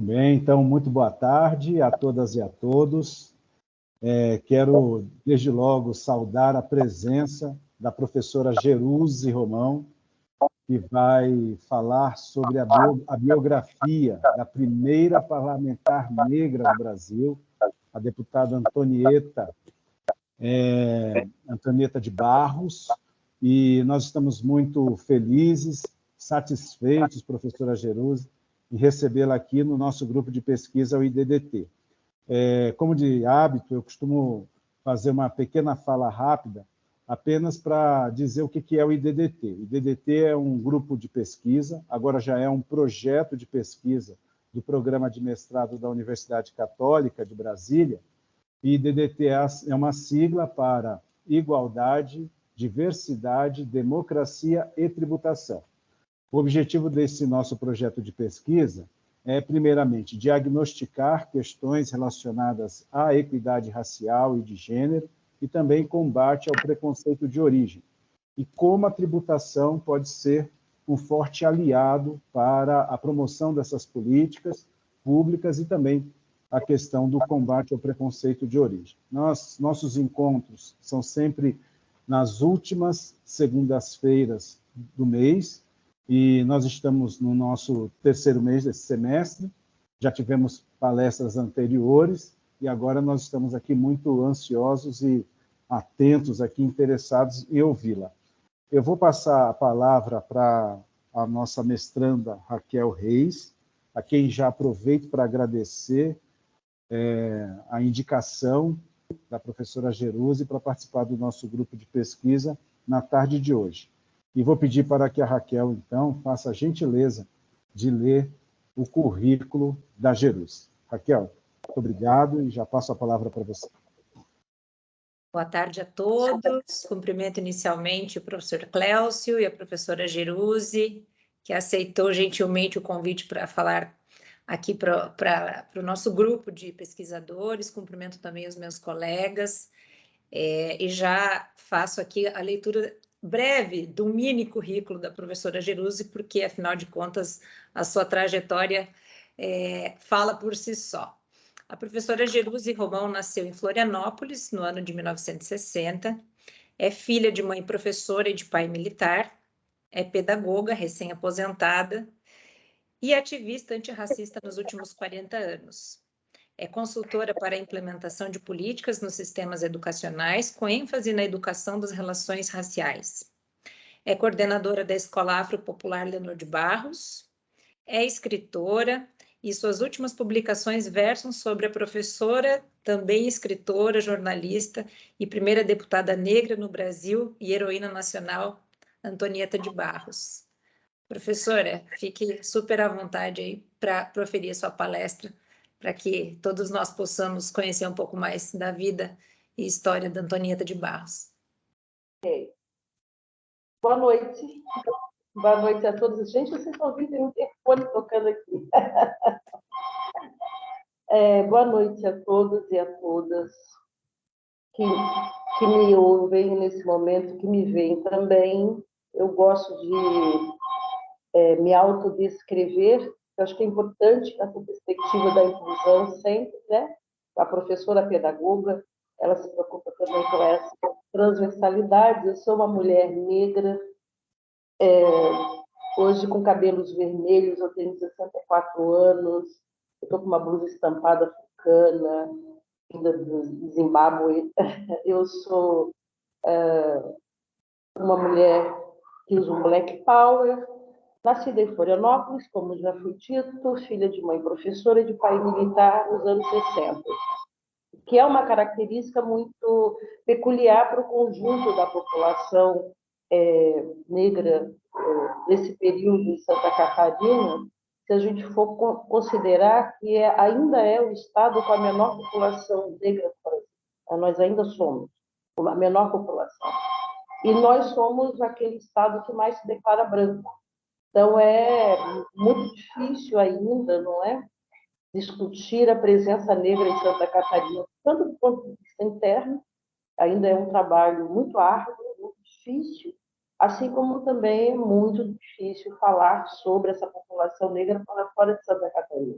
Muito bem, então, muito boa tarde a todas e a todos. Quero, desde logo, saudar a presença da professora Geruse Romão, que vai falar sobre a biografia da primeira parlamentar negra do Brasil, a deputada Antonieta de Barros, e nós estamos muito felizes, satisfeitos, professora Geruse, em recebê-la aqui no nosso grupo de pesquisa, o IDDT. Como de hábito, eu costumo fazer uma pequena fala rápida, apenas para dizer o que é o IDDT. O IDDT é um grupo de pesquisa, agora já é um projeto de pesquisa do Programa de Mestrado da Universidade Católica de Brasília, e IDDT é uma sigla para Igualdade, Diversidade, Democracia e Tributação. O objetivo desse nosso projeto de pesquisa é, primeiramente, diagnosticar questões relacionadas à equidade racial e de gênero e também combate ao preconceito de origem, e como a tributação pode ser um forte aliado para a promoção dessas políticas públicas e também a questão do combate ao preconceito de origem. Nossos encontros são sempre nas últimas segundas-feiras do mês, e nós estamos no nosso terceiro mês desse semestre, já tivemos palestras anteriores, e agora nós estamos aqui muito ansiosos e atentos, aqui interessados em ouvi-la. Eu vou passar a palavra para a nossa mestranda Raquel Reis, a quem já aproveito para agradecer a indicação da professora Geruse para participar do nosso grupo de pesquisa na tarde de hoje. E vou pedir para que a Raquel, então, faça a gentileza de ler o currículo da Geruse. Raquel, muito obrigado e já passo a palavra para você. Boa tarde a todos. Cumprimento inicialmente o professor Cléucio e a professora Geruse, que aceitou gentilmente o convite para falar aqui para o nosso grupo de pesquisadores. Cumprimento também os meus colegas e já faço aqui a leitura breve do mini currículo da professora Geruse, porque, afinal de contas, a sua trajetória fala por si só. A professora Geruse Romão nasceu em Florianópolis, no ano de 1960, é filha de mãe professora e de pai militar, é pedagoga recém-aposentada e ativista antirracista nos últimos 40 anos. É consultora para a implementação de políticas nos sistemas educacionais, com ênfase na educação das relações raciais. É coordenadora da Escola Afropopular Leonor de Barros, é escritora, e suas últimas publicações versam sobre a professora, também escritora, jornalista e primeira deputada negra no Brasil e heroína nacional, Antonieta de Barros. Professora, fique super à vontade aí para proferir a sua palestra, para que todos nós possamos conhecer um pouco mais da vida e história da Antonieta de Barros. Okay. Boa noite. Boa noite a todos. Gente, vocês estão ouvindo? Tem um interfone tocando aqui. Boa noite a todos e a todas que me ouvem nesse momento, que me veem também. Eu gosto de me autodescrever. Eu acho que é importante essa perspectiva da inclusão sempre, né? A professora pedagoga, ela se preocupa também com essa transversalidade. Eu sou uma mulher negra, hoje com cabelos vermelhos, eu tenho 64 anos, eu estou com uma blusa estampada africana, vinda do Zimbábue. Eu sou uma mulher que usa um Black Power, nascida em Florianópolis, como já foi dito, filha de mãe professora e de pai militar nos anos 60, que é uma característica muito peculiar para o conjunto da população negra desse período em Santa Catarina, se a gente for considerar que ainda é o estado com a menor população negra do Brasil. Nós ainda somos a menor população. E nós somos aquele estado que mais se declara branco. Então, é muito difícil ainda, não é? Discutir a presença negra em Santa Catarina, tanto do ponto de vista interno, ainda é um trabalho muito árduo, muito difícil, assim como também é muito difícil falar sobre essa população negra para fora de Santa Catarina.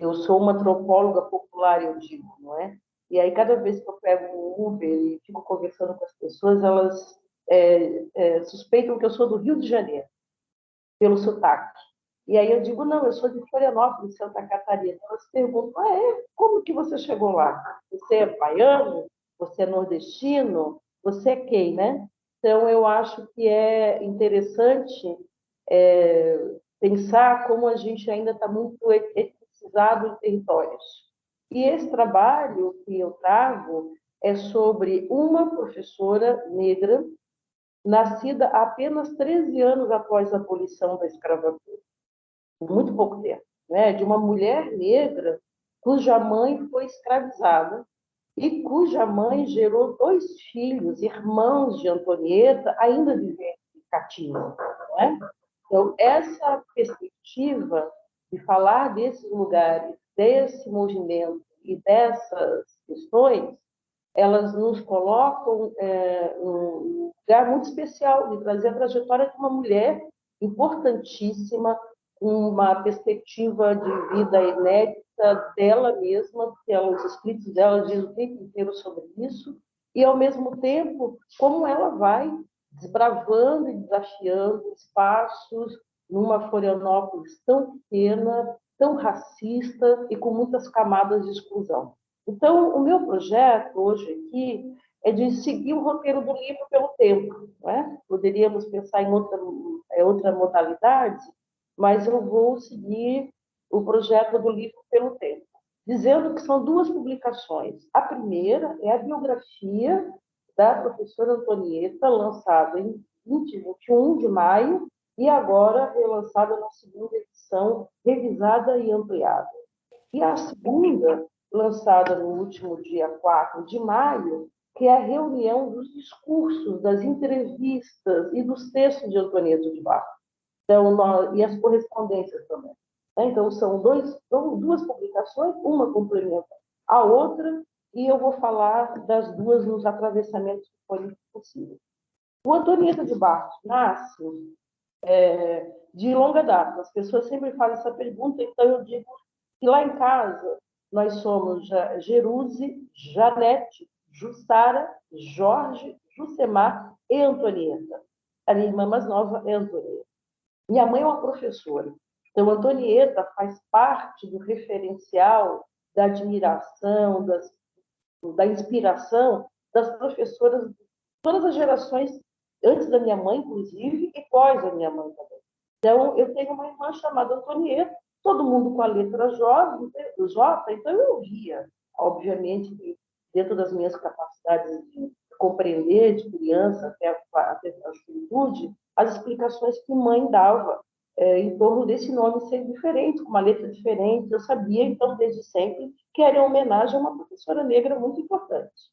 Eu sou uma antropóloga popular, eu digo, não é? E aí, cada vez que eu pego um Uber e fico conversando com as pessoas, elas suspeitam que eu sou do Rio de Janeiro, pelo sotaque. E aí eu digo, não, eu sou de Florianópolis, Santa Catarina. Elas perguntam, como que você chegou lá? Você é baiano? Você é nordestino? Você é quem, né? Então, eu acho que é interessante pensar como a gente ainda está muito etnicizado em territórios. E esse trabalho que eu trago é sobre uma professora negra nascida apenas 13 anos após a abolição da escravatura, muito pouco tempo, né? De uma mulher negra cuja mãe foi escravizada e cuja mãe gerou 2 filhos, irmãos de Antonieta, ainda vivendo em Catinga, né? Então, essa perspectiva de falar desses lugares, desse movimento e dessas questões, elas nos colocam num lugar muito especial de trazer a trajetória de uma mulher importantíssima, uma perspectiva de vida inédita dela mesma, porque os escritos dela dizem o tempo inteiro sobre isso, e, ao mesmo tempo, como ela vai desbravando e desafiando espaços numa Florianópolis tão pequena, tão racista e com muitas camadas de exclusão. Então, o meu projeto hoje aqui é de seguir o roteiro do livro pelo tempo, né? Poderíamos pensar em outra modalidade, mas eu vou seguir o projeto do livro pelo tempo, dizendo que são 2 publicações. A primeira é a biografia da professora Antonieta, lançada em 21 de maio, e agora relançada na 2ª edição, revisada e ampliada. E a segunda, lançada no último dia 4 de maio, que é a reunião dos discursos, das entrevistas e dos textos de Antonieta de Barros. Então, e as correspondências também. Então, são 2 publicações, uma complementa a outra, e eu vou falar das 2 nos atravessamentos que forem possíveis. O Antonieta de Barros nasce de longa data. As pessoas sempre fazem essa pergunta, então eu digo que lá em casa nós somos Jeruse, Janete, Jussara, Jorge, Jucemar e Antonieta. A minha irmã mais nova é Antonieta. Minha mãe é uma professora. Então, Antonieta faz parte do referencial da admiração, da inspiração das professoras de todas as gerações, antes da minha mãe, inclusive, e pós a minha mãe também. Então, eu tenho uma irmã chamada Antonieta, todo mundo com a letra J, então eu via, obviamente, dentro das minhas capacidades de compreender, de criança até a juventude, as explicações que mãe dava em torno desse nome ser diferente, com uma letra diferente. Eu sabia, então, desde sempre, que era uma homenagem a uma professora negra muito importante.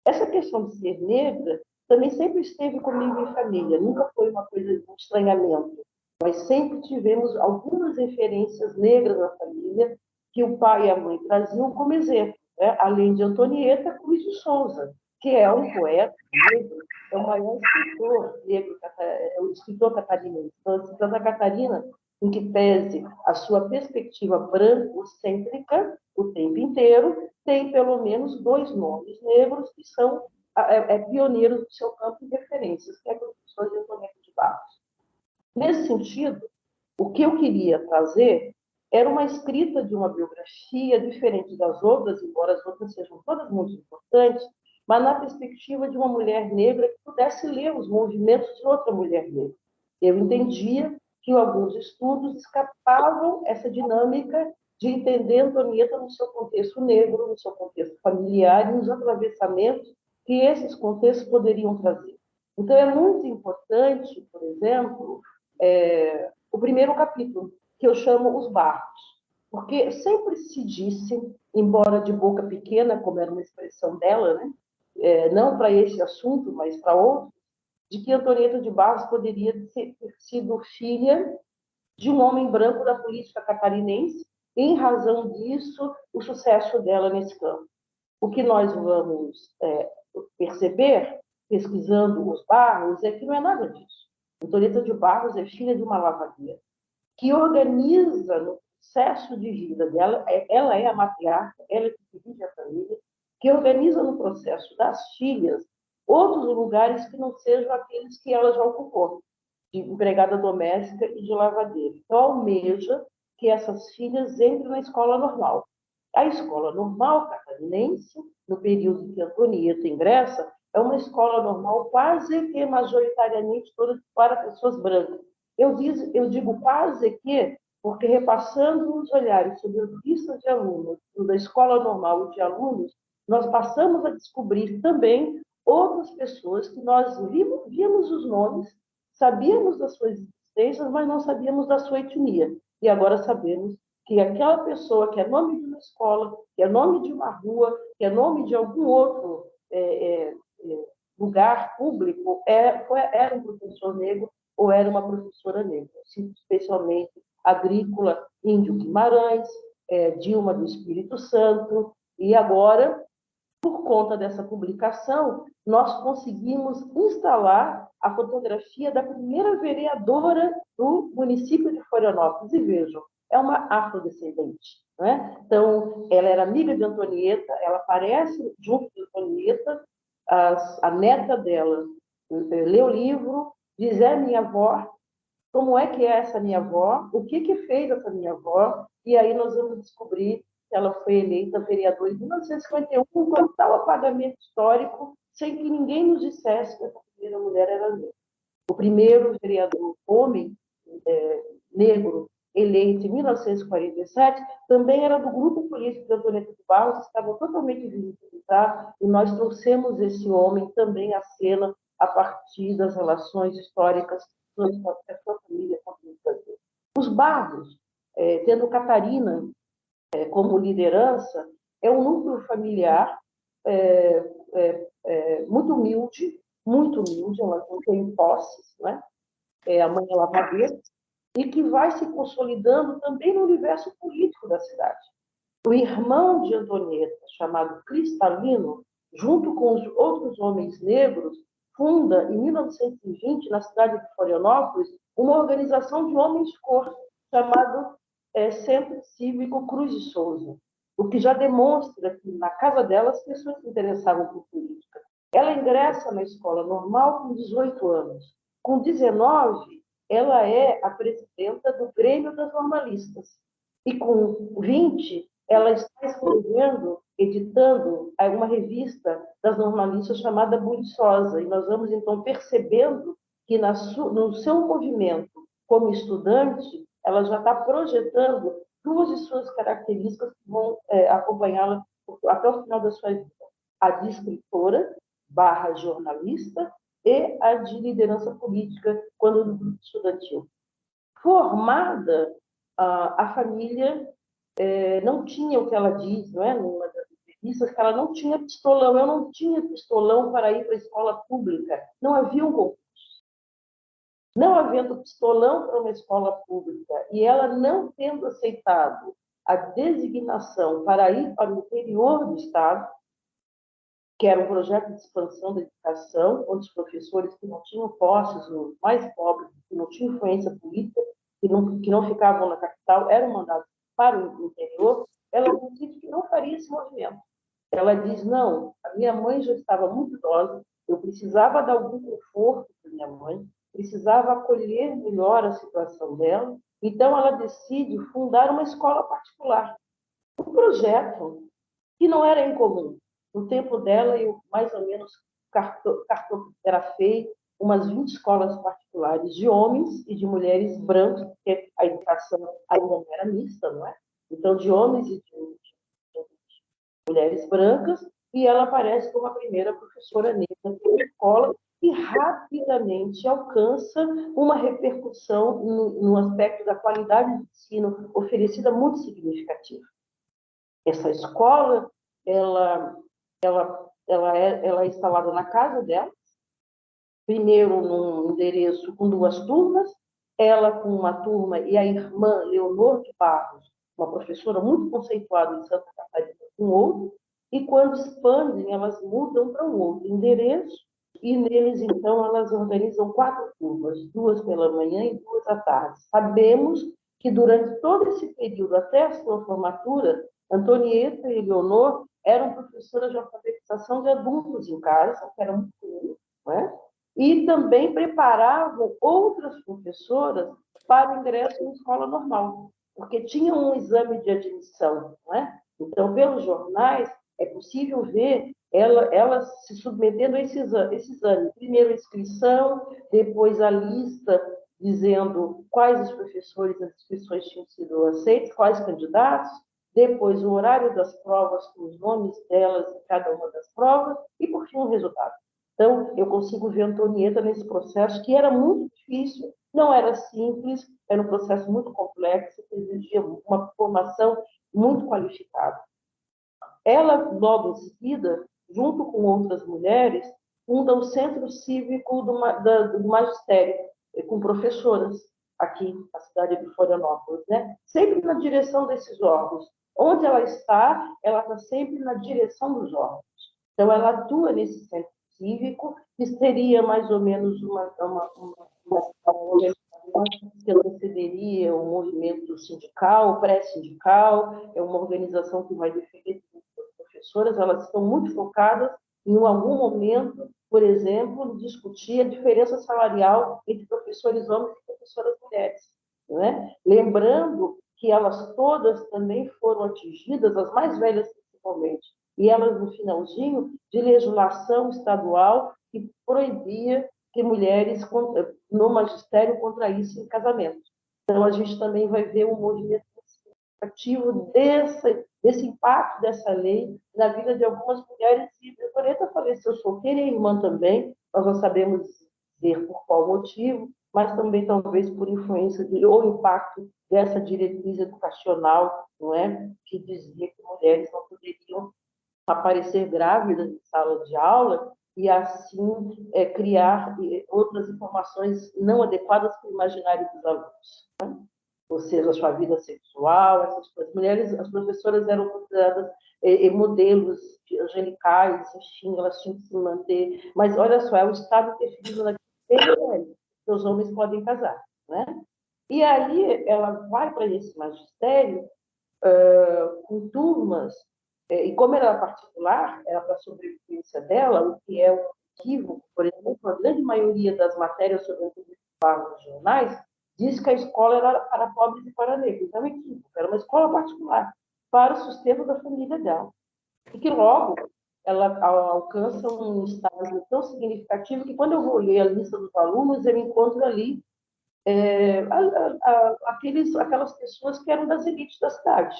Essa questão de ser negra também sempre esteve comigo em família, nunca foi uma coisa de estranhamento. Nós sempre tivemos algumas referências negras na família que o pai e a mãe traziam como exemplo, né? Além de Antonieta, Cruz de Souza, que é um poeta negro, é o maior escritor negro, é o escritor catarinense. Então, Santa Catarina, em que pese a sua perspectiva branco-cêntrica o tempo inteiro, tem pelo menos 2 nomes negros que são pioneiros do seu campo de referências, que é a professora de Antonieta de Barros. Nesse sentido, o que eu queria trazer era uma escrita de uma biografia diferente das outras, embora as outras sejam todas muito importantes, mas na perspectiva de uma mulher negra que pudesse ler os movimentos de outra mulher negra. Eu entendia que alguns estudos escapavam essa dinâmica de entender Antonieta no seu contexto negro, no seu contexto familiar e nos atravessamentos que esses contextos poderiam trazer. Então, é muito importante, por exemplo, o primeiro capítulo, que eu chamo Os Barros, porque sempre se disse, embora de boca pequena, como era uma expressão dela, né? Não para esse assunto, mas para outro, de que Antonieta de Barros poderia ter sido filha de um homem branco da política catarinense, e, em razão disso, o sucesso dela nesse campo. O que nós vamos perceber, pesquisando Os Barros, é que não é nada disso. Antonieta de Barros é filha de uma lavadeira, que organiza no processo de vida dela, ela é a matriarca, ela é que dirige a família, que organiza no processo das filhas outros lugares que não sejam aqueles que ela já ocupou, de empregada doméstica e de lavadeira. Então, almeja que essas filhas entrem na escola normal. A escola normal catarinense, no período que Antonieta ingressa, é uma escola normal quase que majoritariamente toda para pessoas brancas. Eu digo quase que, porque repassando os olhares sobre as listas de alunos da escola normal e de alunos, nós passamos a descobrir também outras pessoas que nós víamos os nomes, sabíamos das suas existências, mas não sabíamos da sua etnia. E agora sabemos que aquela pessoa que é nome de uma escola, que é nome de uma rua, que é nome de algum outro lugar público, era um professor negro ou era uma professora negra. Especialmente Agrícola Índio Guimarães, Dilma do Espírito Santo, e agora, por conta dessa publicação, nós conseguimos instalar a fotografia da primeira vereadora do município de Florianópolis. E vejam, é uma afrodescendente. Né? Então, ela era amiga de Antonieta, ela aparece junto de Antonieta, a neta dela lê o livro, diz: é minha avó, como é que é essa minha avó, o que fez essa minha avó, e aí nós vamos descobrir que ela foi eleita vereadora em 1951, com total apagamento histórico, sem que ninguém nos dissesse que essa primeira mulher era negra. O primeiro vereador homem negro eleito em 1947 também era do grupo político de Antonieta de Barros, estava totalmente invisibilizado, e nós trouxemos esse homem também à cena a partir das relações históricas da sua família com o Brasil. Os Barros, tendo Catarina como liderança, é um núcleo familiar muito humilde, ela não tem posses, né? A mãe é lavadeira, e que vai se consolidando também no universo político da cidade. O irmão de Antonieta, chamado Cristalino, junto com os outros homens negros, funda, em 1920, na cidade de Florianópolis, uma organização de homens de cor, chamado Centro Cívico Cruz de Souza, o que já demonstra que, na casa dela, as pessoas se interessavam por política. Ela ingressa na escola normal com 18 anos. Com 19, ela é a presidenta do Grêmio das Normalistas. E com 20, ela está escrevendo, editando uma revista das normalistas chamada Buliçosa. E nós vamos, então, percebendo que no seu movimento como estudante, ela já está projetando duas de suas características que vão acompanhá-la até o final da sua vida. A de escritora / jornalista e a de liderança política quando no grupo estudantil. Formada, a família não tinha o que ela diz, não é? Numa das entrevistas, que ela não tinha pistolão. Eu não tinha pistolão para ir para a escola pública. Não havia um concurso. Não havendo pistolão para uma escola pública e ela não tendo aceitado a designação para ir para o interior do Estado, que era um projeto de expansão da educação, onde os professores que não tinham posses, os mais pobres, que não tinham influência política, que não ficavam na capital, eram mandados para o interior, ela decide que não faria esse movimento. Ela diz: não, a minha mãe já estava muito idosa, eu precisava dar algum conforto para minha mãe, precisava acolher melhor a situação dela, então ela decide fundar uma escola particular. Um projeto que não era incomum. No tempo dela, eu mais ou menos cartografei umas 20 escolas particulares de homens e de mulheres brancos, porque a educação ainda não era mista, não é? Então, de homens e de mulheres brancas, e ela aparece como a primeira professora negra da escola e rapidamente alcança uma repercussão no aspecto da qualidade de ensino oferecida muito significativa. Essa escola, ela é instalada na casa dela, primeiro num endereço com 2 turmas, ela com uma turma e a irmã Leonor de Barros, uma professora muito conceituada em Santa Catarina, com outro, e quando expandem, elas mudam para um outro endereço, e neles, então, elas organizam 4 turmas, 2 pela manhã e 2 à tarde. Sabemos que durante todo esse período, até a sua formatura, Antonieta e Leonor eram professoras de alfabetização de adultos em casa, que era muito comum, né? E também preparavam outras professoras para o ingresso na escola normal, porque tinha um exame de admissão, né? Então, pelos jornais, é possível ver elas se submetendo a esse exame. Primeiro a inscrição, depois a lista dizendo quais os professores as inscrições tinham sido aceitas, quais candidatos, depois o horário das provas com os nomes delas em cada uma das provas e, por fim, o resultado. Então, eu consigo ver a Antonieta nesse processo que era muito difícil, não era simples, era um processo muito complexo, que exigia uma formação muito qualificada. Ela, logo em seguida, junto com outras mulheres, funda o Centro Cívico do Magistério, com professoras aqui na cidade de Florianópolis, né? Sempre na direção desses órgãos. Onde ela está sempre na direção dos órgãos. Então, ela atua nesse centro cívico, que seria mais ou menos uma que antecederia um movimento sindical, pré-sindical, é uma organização que vai defender as professoras, elas estão muito focadas em algum momento, por exemplo, discutir a diferença salarial entre professores homens e professoras mulheres, né? Lembrando que elas todas também foram atingidas, as mais velhas principalmente, e elas no finalzinho de legislação estadual que proibia que mulheres no magistério contraíssem casamento. Então, a gente também vai ver um movimento significativo desse impacto dessa lei na vida de algumas mulheres. E a Antonieta faleceu solteira e a irmã também, nós não sabemos dizer por qual motivo, mas também talvez por influência ou impacto dessa diretriz educacional, não é? Que dizia que mulheres não poderiam aparecer grávidas em sala de aula e assim criar outras informações não adequadas para o imaginário dos alunos, né? Ou seja, a sua vida sexual, essas coisas. Mulheres, as professoras eram consideradas modelos angelicais, enfim, elas tinham que se manter. Mas olha só, é o Estado interferindo naquele que os homens podem casar, né? E aí ela vai para esse magistério com turmas, e como era particular, era para a sobrevivência dela, o que é um equívoco, por exemplo, a grande maioria das matérias sobre a Antonieta nos jornais diz que a escola era para pobres e para negros. É um equívoco, era uma escola particular, para o sustento da família dela. E que logo ela alcança um estágio tão significativo que quando eu vou ler a lista dos alunos, eu encontro ali aquelas pessoas que eram das elites da cidade,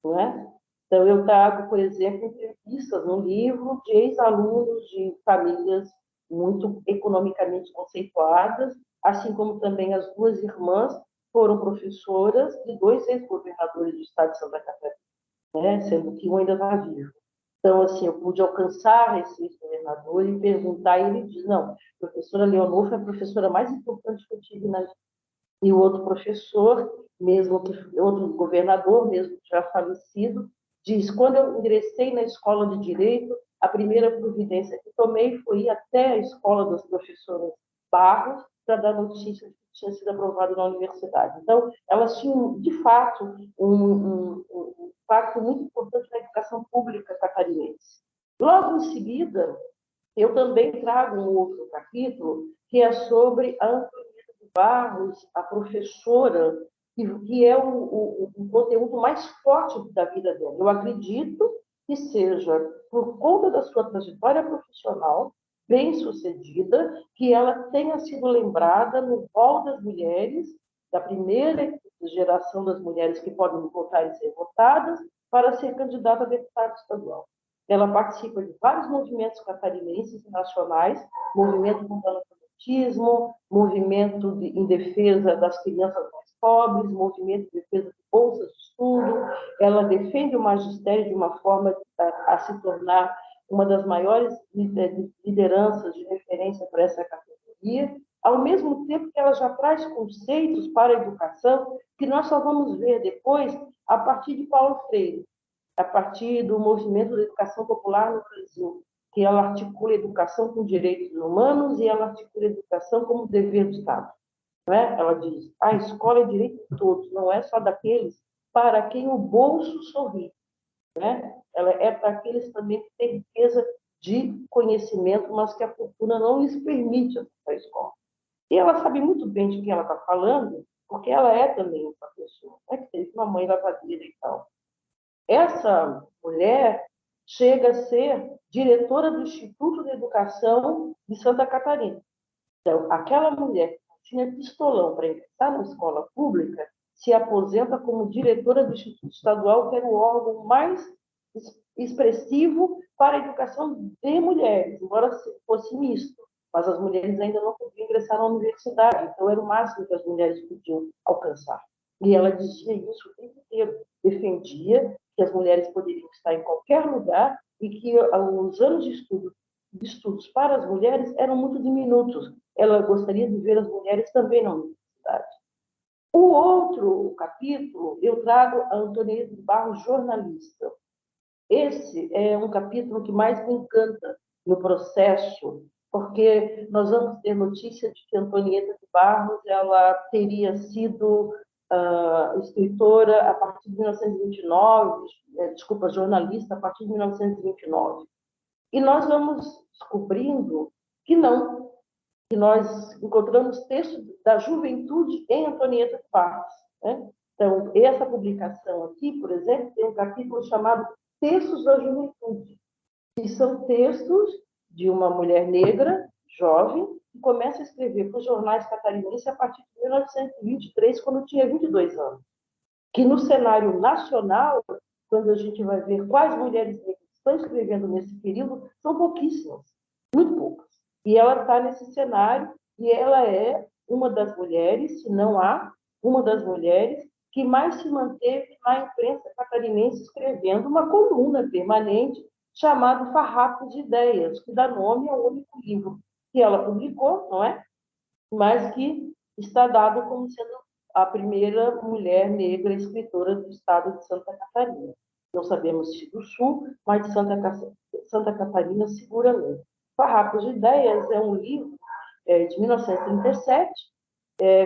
não é? Então, eu trago, por exemplo, entrevistas no livro de ex-alunos de famílias muito economicamente conceituadas, assim como também as duas irmãs foram professoras de dois ex-governadores do estado de Santa Catarina, né? Sendo que um ainda está vivo. Então, assim, eu pude alcançar esse ex-governador e perguntar, e ele diz, não, a professora Leonor foi a professora mais importante que eu tive na vida. E o outro professor, mesmo que outro governador, mesmo já falecido, diz: quando eu ingressei na escola de direito, a primeira providência que tomei foi ir até a escola das professoras Barros para dar notícia de que tinha sido aprovado na universidade. Então, elas tinham, de fato, um impacto muito importante na educação pública catarinense. Logo em seguida, eu também trago um outro capítulo que é sobre a Antonieta de Barros, a professora, que é o conteúdo mais forte da vida dela. Eu acredito que seja por conta da sua trajetória profissional bem-sucedida, que ela tenha sido lembrada no rol das mulheres, da primeira geração das mulheres que podem votar e ser votadas, para ser candidata a deputada estadual. Ela participa de vários movimentos catarinenses e nacionais, movimento contra o analfabetismo, movimento em defesa das crianças mais pobres, movimento em defesa de bolsas de estudo. Ela defende o magistério de uma forma a se tornar uma das maiores lideranças de referência para essa categoria, ao mesmo tempo que ela já traz conceitos para a educação que nós só vamos ver depois a partir de Paulo Freire, a partir do movimento da educação popular no Brasil, que ela articula a educação com direitos humanos e ela articula a educação como dever do Estado. né? Ela diz, a escola é direito de todos, não é só daqueles para quem o bolso sorri, né? Ela é para aqueles também que têm riqueza de conhecimento, mas que a fortuna não lhes permite acessar a escola. E ela sabe muito bem de quem ela está falando, porque ela é também uma pessoa, né, que teve uma mãe lavadeira e tal. Essa mulher chega a ser diretora do Instituto de Educação de Santa Catarina. Então, aquela mulher que tinha pistolão para ingressar na escola pública se aposenta como diretora do Instituto Estadual, que era o órgão mais expressivo para a educação de mulheres, embora fosse misto. Mas as mulheres ainda não podiam ingressar na universidade, então era o máximo que as mulheres podiam alcançar. E ela dizia isso o tempo inteiro, defendia que as mulheres poderiam estar em qualquer lugar e que os anos de estudos para as mulheres eram muito diminutos. Ela gostaria de ver as mulheres também na universidade. O outro capítulo, eu trago a Antonieta de Barros, jornalista. Esse é um capítulo que mais me encanta no processo, porque nós vamos ter notícia de que Antonieta de Barros ela teria sido escritora a partir de 1929, jornalista a partir de 1929. E nós vamos descobrindo que não, que nós encontramos textos da juventude em Antonieta de Barros, né? Então, essa publicação aqui, por exemplo, tem um capítulo chamado Textos da Juventude, que são textos de uma mulher negra, jovem, que começa a escrever para os jornais catarinenses a partir de 1923, quando tinha 22 anos. Que no cenário nacional, quando a gente vai ver quais mulheres negras estão escrevendo nesse período, são pouquíssimas, muito poucas. E ela está nesse cenário, e ela é uma das mulheres, se não há, uma das mulheres que mais se manteve na imprensa catarinense escrevendo uma coluna permanente chamada Farrapos de Ideias, que dá nome ao único livro que ela publicou, não é? Mas que está dado como sendo a primeira mulher negra escritora do estado de Santa Catarina. Não sabemos se do Sul, mas de Santa Catarina seguramente. Farrapos de Ideias é um livro de 1937,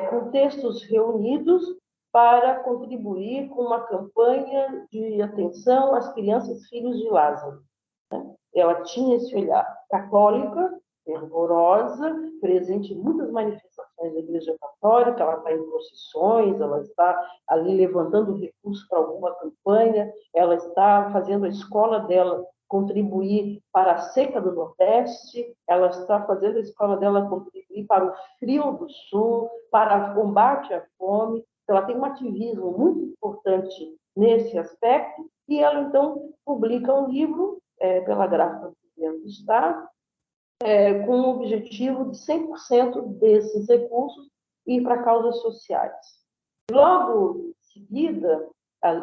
com textos reunidos para contribuir com uma campanha de atenção às crianças filhos de Lázaro. Ela tinha esse olhar católica, fervorosa, presente em muitas manifestações da Igreja Católica, ela está em procissões, ela está ali levantando recursos para alguma campanha, ela está fazendo a escola dela contribuir para a seca do Nordeste, ela está fazendo a escola dela contribuir para o frio do Sul, para o combate à fome. Ela tem um ativismo muito importante nesse aspecto, e ela, então, publica um livro pela graça do governo do Estado, com o objetivo de 100% desses recursos ir para causas sociais. Logo em seguida,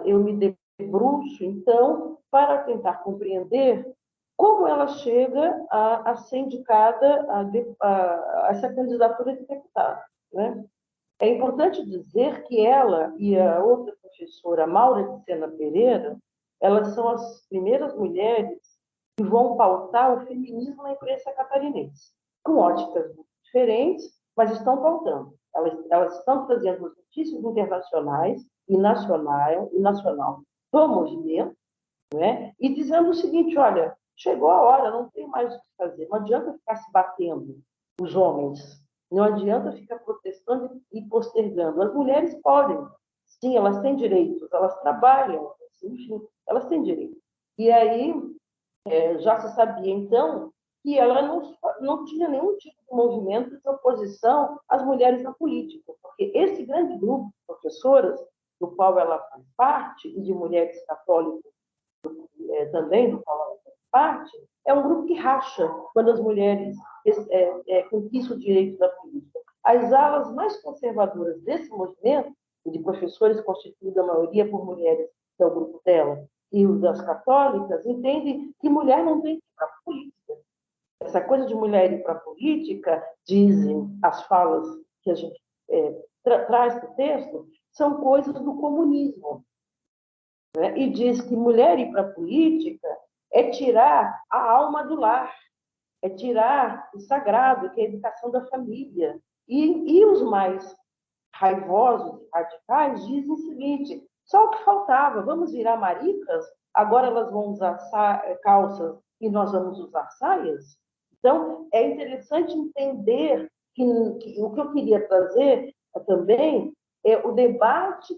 eu me debruço, então, para tentar compreender como ela chega a ser indicada a essa candidatura de deputada, né? É importante dizer que ela e a outra professora, Maura de Sena Pereira, elas são as primeiras mulheres que vão pautar o feminismo na imprensa catarinense, com óticas muito diferentes, mas estão pautando. Elas estão trazendo as notícias internacionais e nacional do movimento, né? E dizendo o seguinte, olha, chegou a hora, não tem mais o que fazer, não adianta ficar se batendo, os homens, não adianta ficar protestando e postergando. As mulheres podem, sim, elas têm direitos, elas trabalham, enfim, elas têm direitos. E aí, já se sabia, então, que ela não tinha nenhum tipo de movimento de oposição às mulheres na política, porque esse grande grupo de professoras, do qual ela faz parte, e de mulheres católicas também, do qual ela faz parte, é um grupo que racha quando as mulheres conquistam o direito da política. As alas mais conservadoras desse movimento, de professores constituída a maioria por mulheres, que é o grupo dela, e os das católicas, entendem que mulher não tem que ir para a política. Essa coisa de mulher ir para a política, dizem as falas que a gente traz para o texto, são coisas do comunismo. Né? E diz que mulher ir para a política é tirar a alma do lar, é tirar o sagrado, que é a educação da família. E os mais raivosos, radicais, dizem o seguinte: só o que faltava, vamos virar maricas? Agora elas vão usar calças e nós vamos usar saias? Então, é interessante entender que o que eu queria trazer também é o debate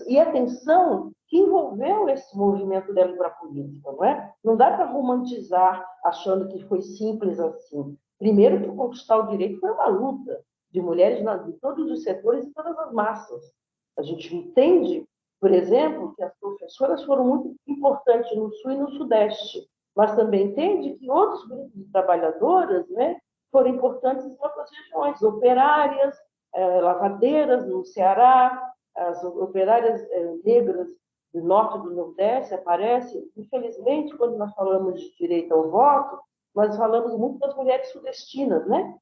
e a tensão que envolveu esse movimento dela para a política, não é? Não dá para romantizar achando que foi simples assim. Primeiro, que conquistar o direito foi uma luta de mulheres de todos os setores e todas as massas. A gente entende, por exemplo, que as professoras foram muito importantes no Sul e no Sudeste, mas também entende que outros grupos de trabalhadoras, né, foram importantes em outras regiões, operárias, lavadeiras no Ceará, as operárias negras do Norte e do Nordeste aparecem. Infelizmente, quando nós falamos de direito ao voto, nós falamos muito das mulheres sudestinas, né?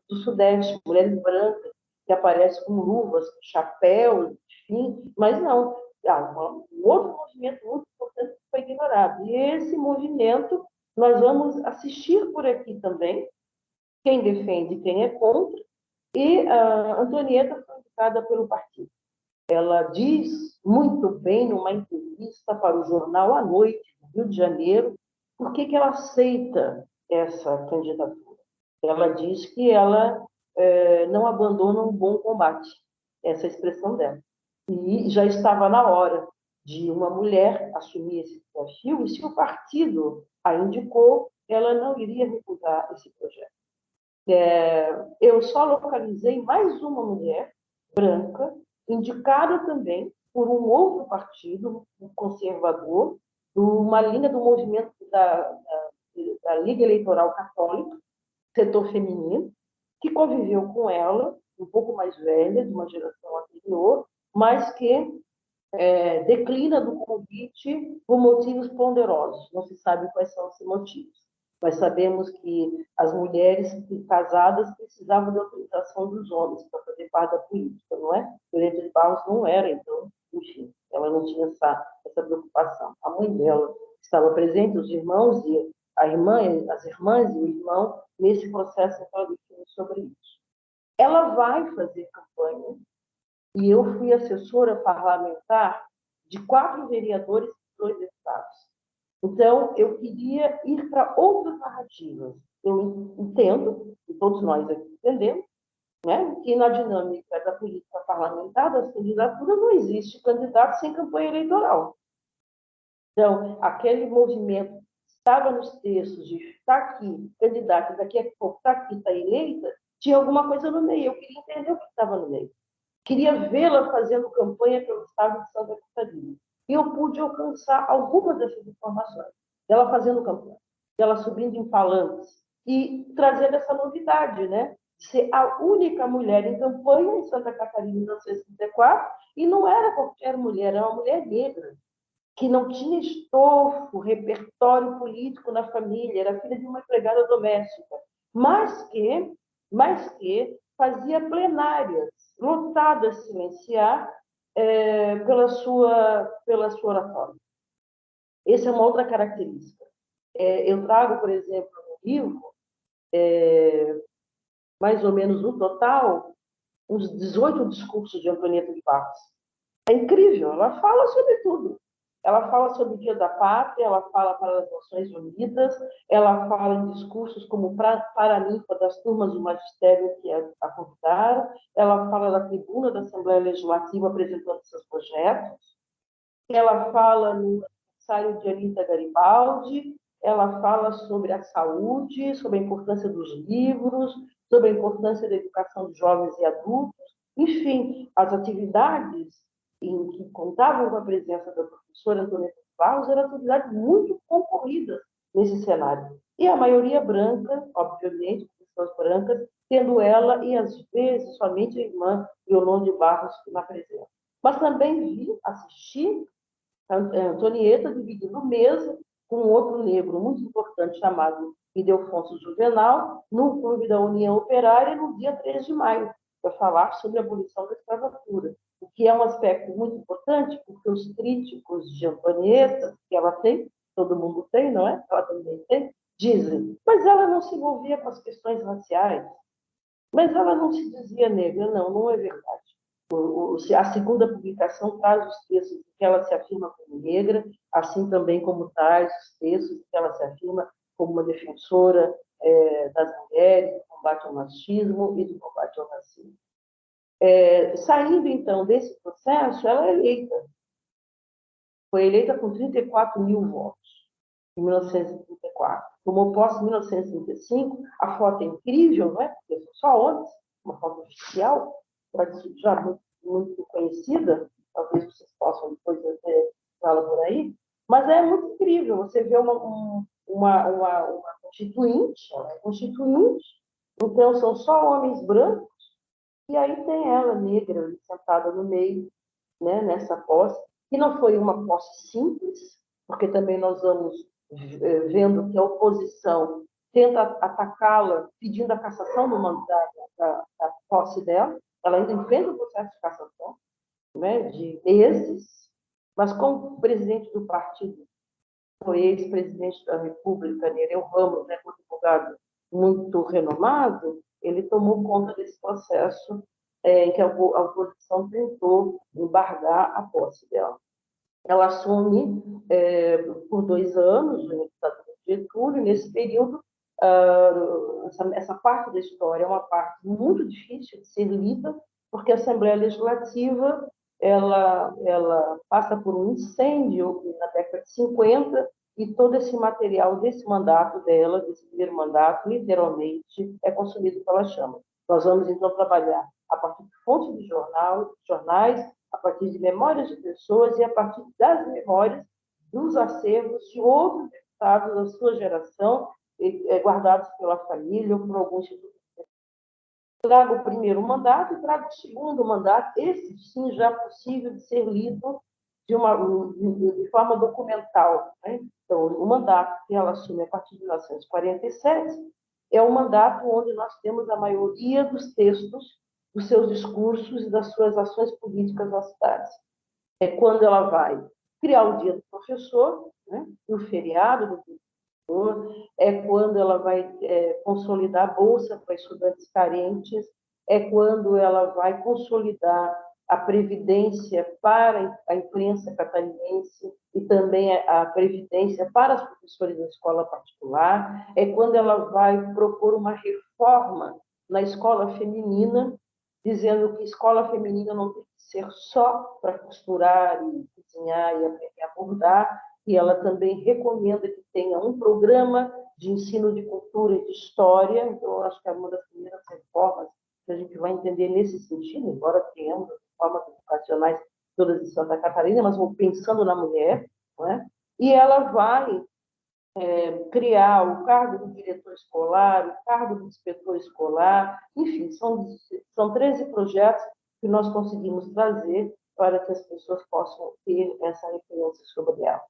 Do Sudeste, mulheres brancas, que aparecem com luvas, com chapéus, enfim, mas não. Um outro movimento muito importante que foi ignorado. E esse movimento nós vamos assistir por aqui também, quem defende e quem é contra, e a Antonieta foi indicada pelo partido. Ela diz muito bem, numa entrevista para o jornal À Noite, do Rio de Janeiro, por que ela aceita essa candidatura. Ela diz que ela não abandona um bom combate, essa é a expressão dela. E já estava na hora de uma mulher assumir esse desafio, e se o partido a indicou, ela não iria recusar esse projeto. Eu só localizei mais uma mulher branca, indicada também por um outro partido, um conservador, uma linha do movimento da Liga Eleitoral Católica, setor feminino, que conviveu com ela, um pouco mais velha, de uma geração anterior, mas que declina do convite por motivos ponderosos. Não se sabe quais são esses motivos. Mas sabemos que as mulheres casadas precisavam da autorização dos homens para fazer parte da política, não é? Loreta de Barros não era, então, enfim, ela não tinha essa preocupação. A mãe dela estava presente, os irmãos e as irmãs e o irmão nesse processo sobre isso. Ela vai fazer campanha e eu fui assessora parlamentar de 4 vereadores de 2 estados. Então, eu queria ir para outras narrativas. Eu entendo, e todos nós aqui entendemos, né, que na dinâmica da política parlamentar, das candidaturas, não existe candidato sem campanha eleitoral. Então, aquele movimento que estava nos textos de estar aqui, candidato, daqui a pouco está aqui, está eleita, tinha alguma coisa no meio. Eu queria entender o que estava no meio. Queria vê-la fazendo campanha pelo estado de Santa Catarina. E eu pude alcançar algumas dessas informações. Dela fazendo campanha, dela subindo em palanques e trazendo essa novidade, né? De ser a única mulher em campanha em Santa Catarina em 1964, e não era qualquer mulher, era uma mulher negra, que não tinha estofo, repertório político na família, era filha de uma empregada doméstica, mas que fazia plenárias, lotadas a silenciar pela sua oratória. Essa é uma outra característica. Eu trago, por exemplo, no livro, mais ou menos no total, uns 18 discursos de Antonieta de Barros. É incrível, ela fala sobre tudo. Ela fala sobre o Dia da Pátria, ela fala para as Nações Unidas, ela fala em discursos como paraninfa das turmas do magistério que a convidaram, ela fala da tribuna da Assembleia Legislativa apresentando seus projetos, ela fala no aniversário de Anita Garibaldi, ela fala sobre a saúde, sobre a importância dos livros, sobre a importância da educação de jovens e adultos, enfim, as atividades em que contavam com a presença da professora Antonieta de Barros eram atividades muito concorridas nesse cenário. E a maioria branca, obviamente, pessoas brancas, tendo ela e, às vezes, somente a irmã Yolande de Barros na presença. Mas também assisti a Antonieta dividindo mesa com outro negro muito importante chamado Ildefonso Juvenal, no Clube da União Operária, no dia 3 de maio, para falar sobre a abolição da escravatura. O que é um aspecto muito importante, porque os críticos de Antonieta, que ela tem, todo mundo tem, não é? Ela também tem, dizem, mas ela não se envolvia com as questões raciais. Mas ela não se dizia negra, não, não é verdade. A segunda publicação traz os textos em que ela se afirma como negra, assim também como traz os textos em que ela se afirma como uma defensora das mulheres, do combate ao machismo e do combate ao racismo. Saindo, então, desse processo, ela é eleita. Foi eleita com 34 mil votos, em 1934. Tomou posse em 1935. A foto é incrível, não é? Porque são só homens, uma foto oficial, já muito conhecida, talvez vocês possam depois vê-la por aí, mas é muito incrível. Você vê uma constituinte, ela é constituinte, então são só homens brancos, e aí tem ela, negra, ali, sentada no meio, né, nessa posse, que não foi uma posse simples, porque também nós vamos vendo que a oposição tenta atacá-la pedindo a cassação da posse dela. Ela ainda enfrenta o processo de cassação, né, de meses, mas como o presidente do partido foi ex-presidente da República, Nereu Ramos, né, um advogado muito renomado, ele tomou conta desse processo em que a oposição tentou embargar a posse dela. Ela assume por 2 anos o ditadura de Getúlio. Nesse período, essa parte da história é uma parte muito difícil de ser lida, porque a Assembleia Legislativa ela passa por um incêndio na década de 50, e todo esse material desse mandato dela, desse primeiro mandato, literalmente é consumido pela chama. Nós vamos, então, trabalhar a partir de fontes de jornais, a partir de memórias de pessoas e a partir das memórias dos acervos de outros deputados da sua geração, guardados pela família ou por algum instituto. Trago o primeiro mandato e trago o segundo mandato, esse sim já possível de ser lido de forma documental, né? Então, o mandato que ela assume a partir de 1947 é um mandato onde nós temos a maioria dos textos dos seus discursos e das suas ações políticas nas cidades. É quando ela vai criar o Dia do Professor, né? O feriado do professor, é quando ela vai consolidar a bolsa para estudantes carentes, é quando ela vai consolidar a previdência para a imprensa catarinense e também a previdência para os professores da escola particular, é quando ela vai propor uma reforma na escola feminina, dizendo que escola feminina não tem que ser só para costurar e cozinhar e aprender a bordar, e ela também recomenda que tenha um programa de ensino de cultura e de história. Então, eu acho que é uma das primeiras reformas que a gente vai entender nesse sentido, embora tenhamos reformas educacionais todas em Santa Catarina, mas pensando na mulher, não é? E ela vai criar o cargo do diretor escolar, o cargo do inspetor escolar, enfim, são 13 projetos que nós conseguimos trazer para que as pessoas possam ter essa referência sobre ela.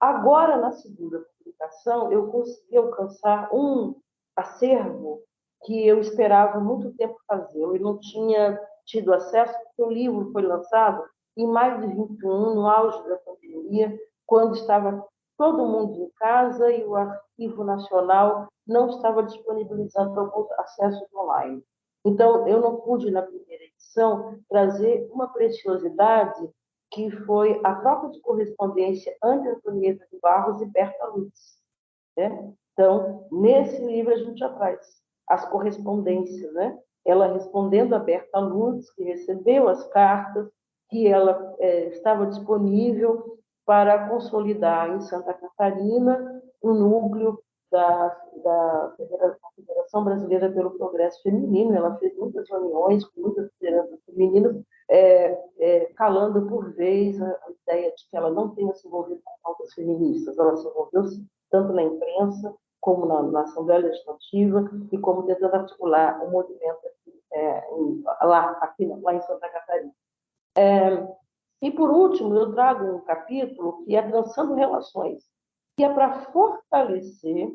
Agora, na segunda publicação, eu consegui alcançar um acervo que eu esperava muito tempo fazer. Eu não tinha tido acesso, porque o livro foi lançado em maio de 21, no auge da pandemia, quando estava todo mundo em casa e o Arquivo Nacional não estava disponibilizando alguns acessos online. Então, eu não pude, na primeira edição, trazer uma preciosidade que foi a troca de correspondência entre Antonieta de Barros e Berta Lutz, né? Então, nesse livro a gente já traz as correspondências, né? Ela respondendo a Berta Lutz, que recebeu as cartas, que ela estava disponível para consolidar em Santa Catarina um núcleo da Federação Brasileira pelo Progresso Feminino. Ela fez muitas reuniões com muitas lideranças femininas, calando por vez a ideia de que ela não tenha se envolvido com pautas feministas. Ela se envolveu tanto na imprensa como na Assembleia Legislativa e como tentando articular um movimento lá em Santa Catarina. E, por último, eu trago um capítulo que é Traçando Relações, que é para fortalecer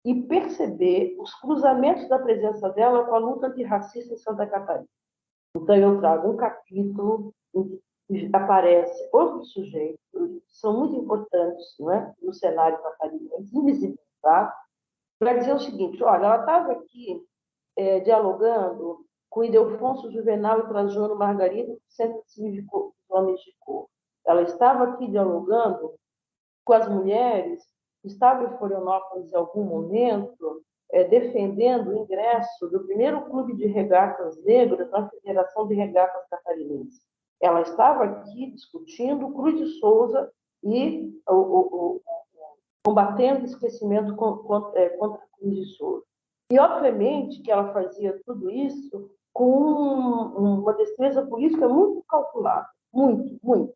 e perceber os cruzamentos da presença dela com a luta antirracista em Santa Catarina. Então, eu trago um capítulo em que aparece outros sujeitos que são muito importantes, não é? No cenário catarinense, invisibilizados, para dizer o seguinte: olha, ela estava aqui dialogando com Ildefonso Juvenal e Trajano Margarida, do Centro Cívico dos Homens de Cor. Ela estava aqui dialogando com as mulheres, estava em Florianópolis em algum momento, defendendo o ingresso do primeiro clube de regatas negras na Federação de Regatas Catarinense. Ela estava aqui discutindo Cruz de Souza e combatendo o esquecimento contra Cruz de Souza. E, obviamente, que ela fazia tudo isso com uma destreza política muito calculada, muito, muito.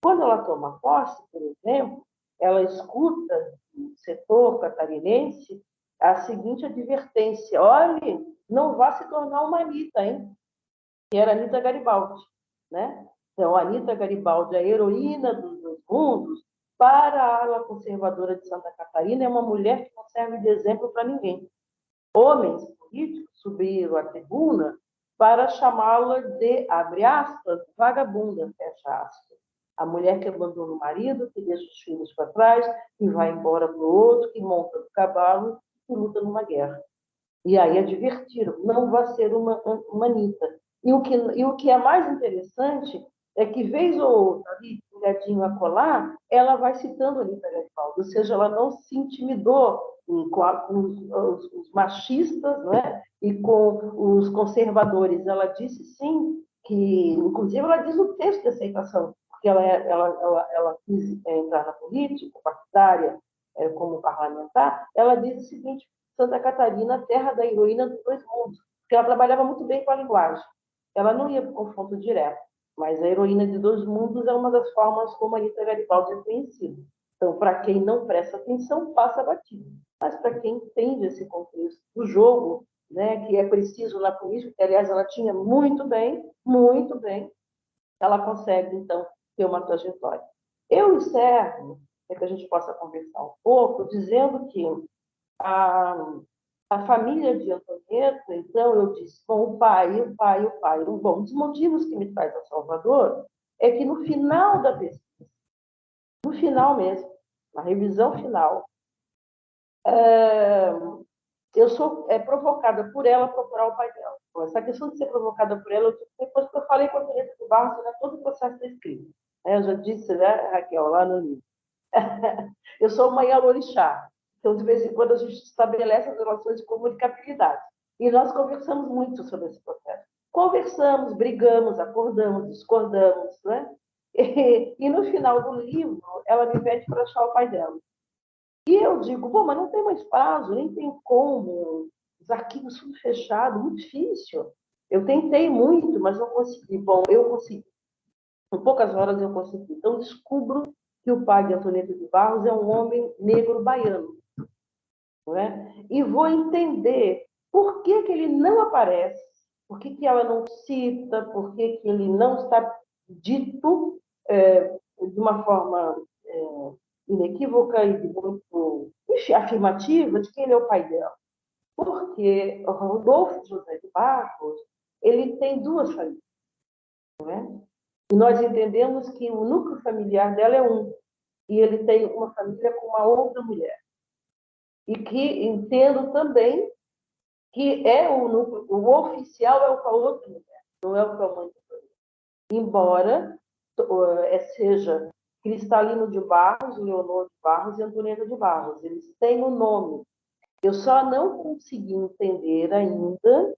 Quando ela toma posse, por exemplo, ela escuta do setor catarinense a seguinte advertência: olhe, não vá se tornar uma Anitta, hein? Que era Anitta Garibaldi, né? Então, a Anitta Garibaldi, a heroína dos dois mundos, para a ala conservadora de Santa Catarina, é uma mulher que não serve de exemplo para ninguém. Homens políticos subiram à tribuna para chamá-la de, abre aspas, vagabunda, fecha aspas. A mulher que abandona o marido, que deixa os filhos para trás, que vai embora para o outro, que monta no cavalo e luta numa guerra. E aí advertiram, não vai ser uma Anitta. E o que é mais interessante é que, vez ou outra, ali, ligadinho a colar, ela vai citando a Anitta Garibaldi, ou seja, ela não se intimidou com os machistas, não é? E com os conservadores. Ela disse, sim, que, inclusive, ela diz no texto de aceitação, porque ela quis entrar na política partidária como parlamentar, ela diz o seguinte: Santa Catarina, terra da heroína dos dois mundos, porque ela trabalhava muito bem com a linguagem. Ela não ia para o confronto direto, mas a heroína de dois mundos é uma das formas como a Anitta Garibaldi é conhecida. Então, para quem não presta atenção, passa batido. Mas para quem entende esse contexto do jogo, né, que é preciso na política, que, aliás, ela tinha muito bem, ela consegue, então, ter uma trajetória. Eu encerro, para que a gente possa conversar um pouco, dizendo que a família de Antonieta, então, eu disse, bom, o pai. Bom, um dos motivos que me traz a Salvador é que no final da pesquisa, no final mesmo, na revisão final, eu sou provocada por ela a procurar o pai dela. Então, essa questão de ser provocada por ela, depois que eu falei com a Antonieta de Barros, era todo o processo está escrito. Eu já disse, né, Raquel, lá no livro. Eu sou mãe alorixá. Então, de vez em quando, a gente estabelece as relações de comunicabilidade. E nós conversamos muito sobre esse processo. Conversamos, brigamos, acordamos, discordamos, né? E no final do livro, ela me pede para achar o pai dela. E eu digo, bom, mas não tem mais prazo, nem tem como. Os arquivos tudo fechado, muito difícil. Eu tentei muito, mas não consegui. Bom, eu consegui. Em poucas horas eu consegui. Então, descubro que o pai de Antonieta de Barros é um homem negro baiano. Não é? E vou entender por que ele não aparece, por que ela não cita, por que ele não está dito de uma forma inequívoca e muito, enfim, afirmativa de que ele é o pai dela. Porque o Rodolfo José de Barros, ele tem duas famílias. Não é? E nós entendemos que o núcleo familiar dela é um, e ele tem uma família com uma outra mulher. E que entendo também que é o núcleo, o oficial é o com a outra mulher, não é o com a mãe da família. Embora seja Cristalino de Barros, Leonor de Barros e Antonieta de Barros, eles têm o nome. Eu só não consegui entender ainda,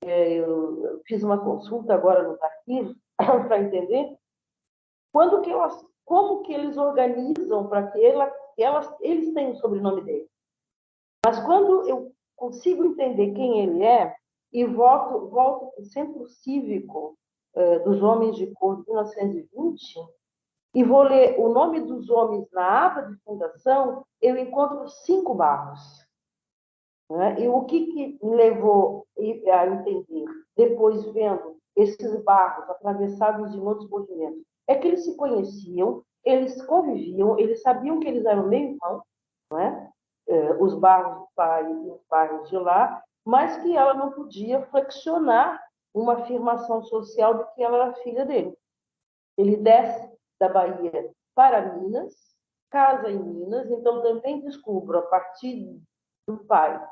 eu fiz uma consulta agora nos arquivos para entender como que eles organizam para que eles tenham o sobrenome dele. Mas quando eu consigo entender quem ele é e volto para o Centro Cívico dos Homens de Cor de 1920 e vou ler o nome dos homens na aba de fundação, eu encontro 5 Barros. Né? E o que me levou a entender, depois vendo esses Barros atravessados em outros movimentos, é que eles se conheciam, eles conviviam, eles sabiam que eles eram meio irmãos, não é? Os Barros do pai e os Barros de lá, mas que ela não podia flexionar uma afirmação social de que ela era filha dele. Ele desce da Bahia para Minas, casa em Minas, então também descubro, a partir do pai,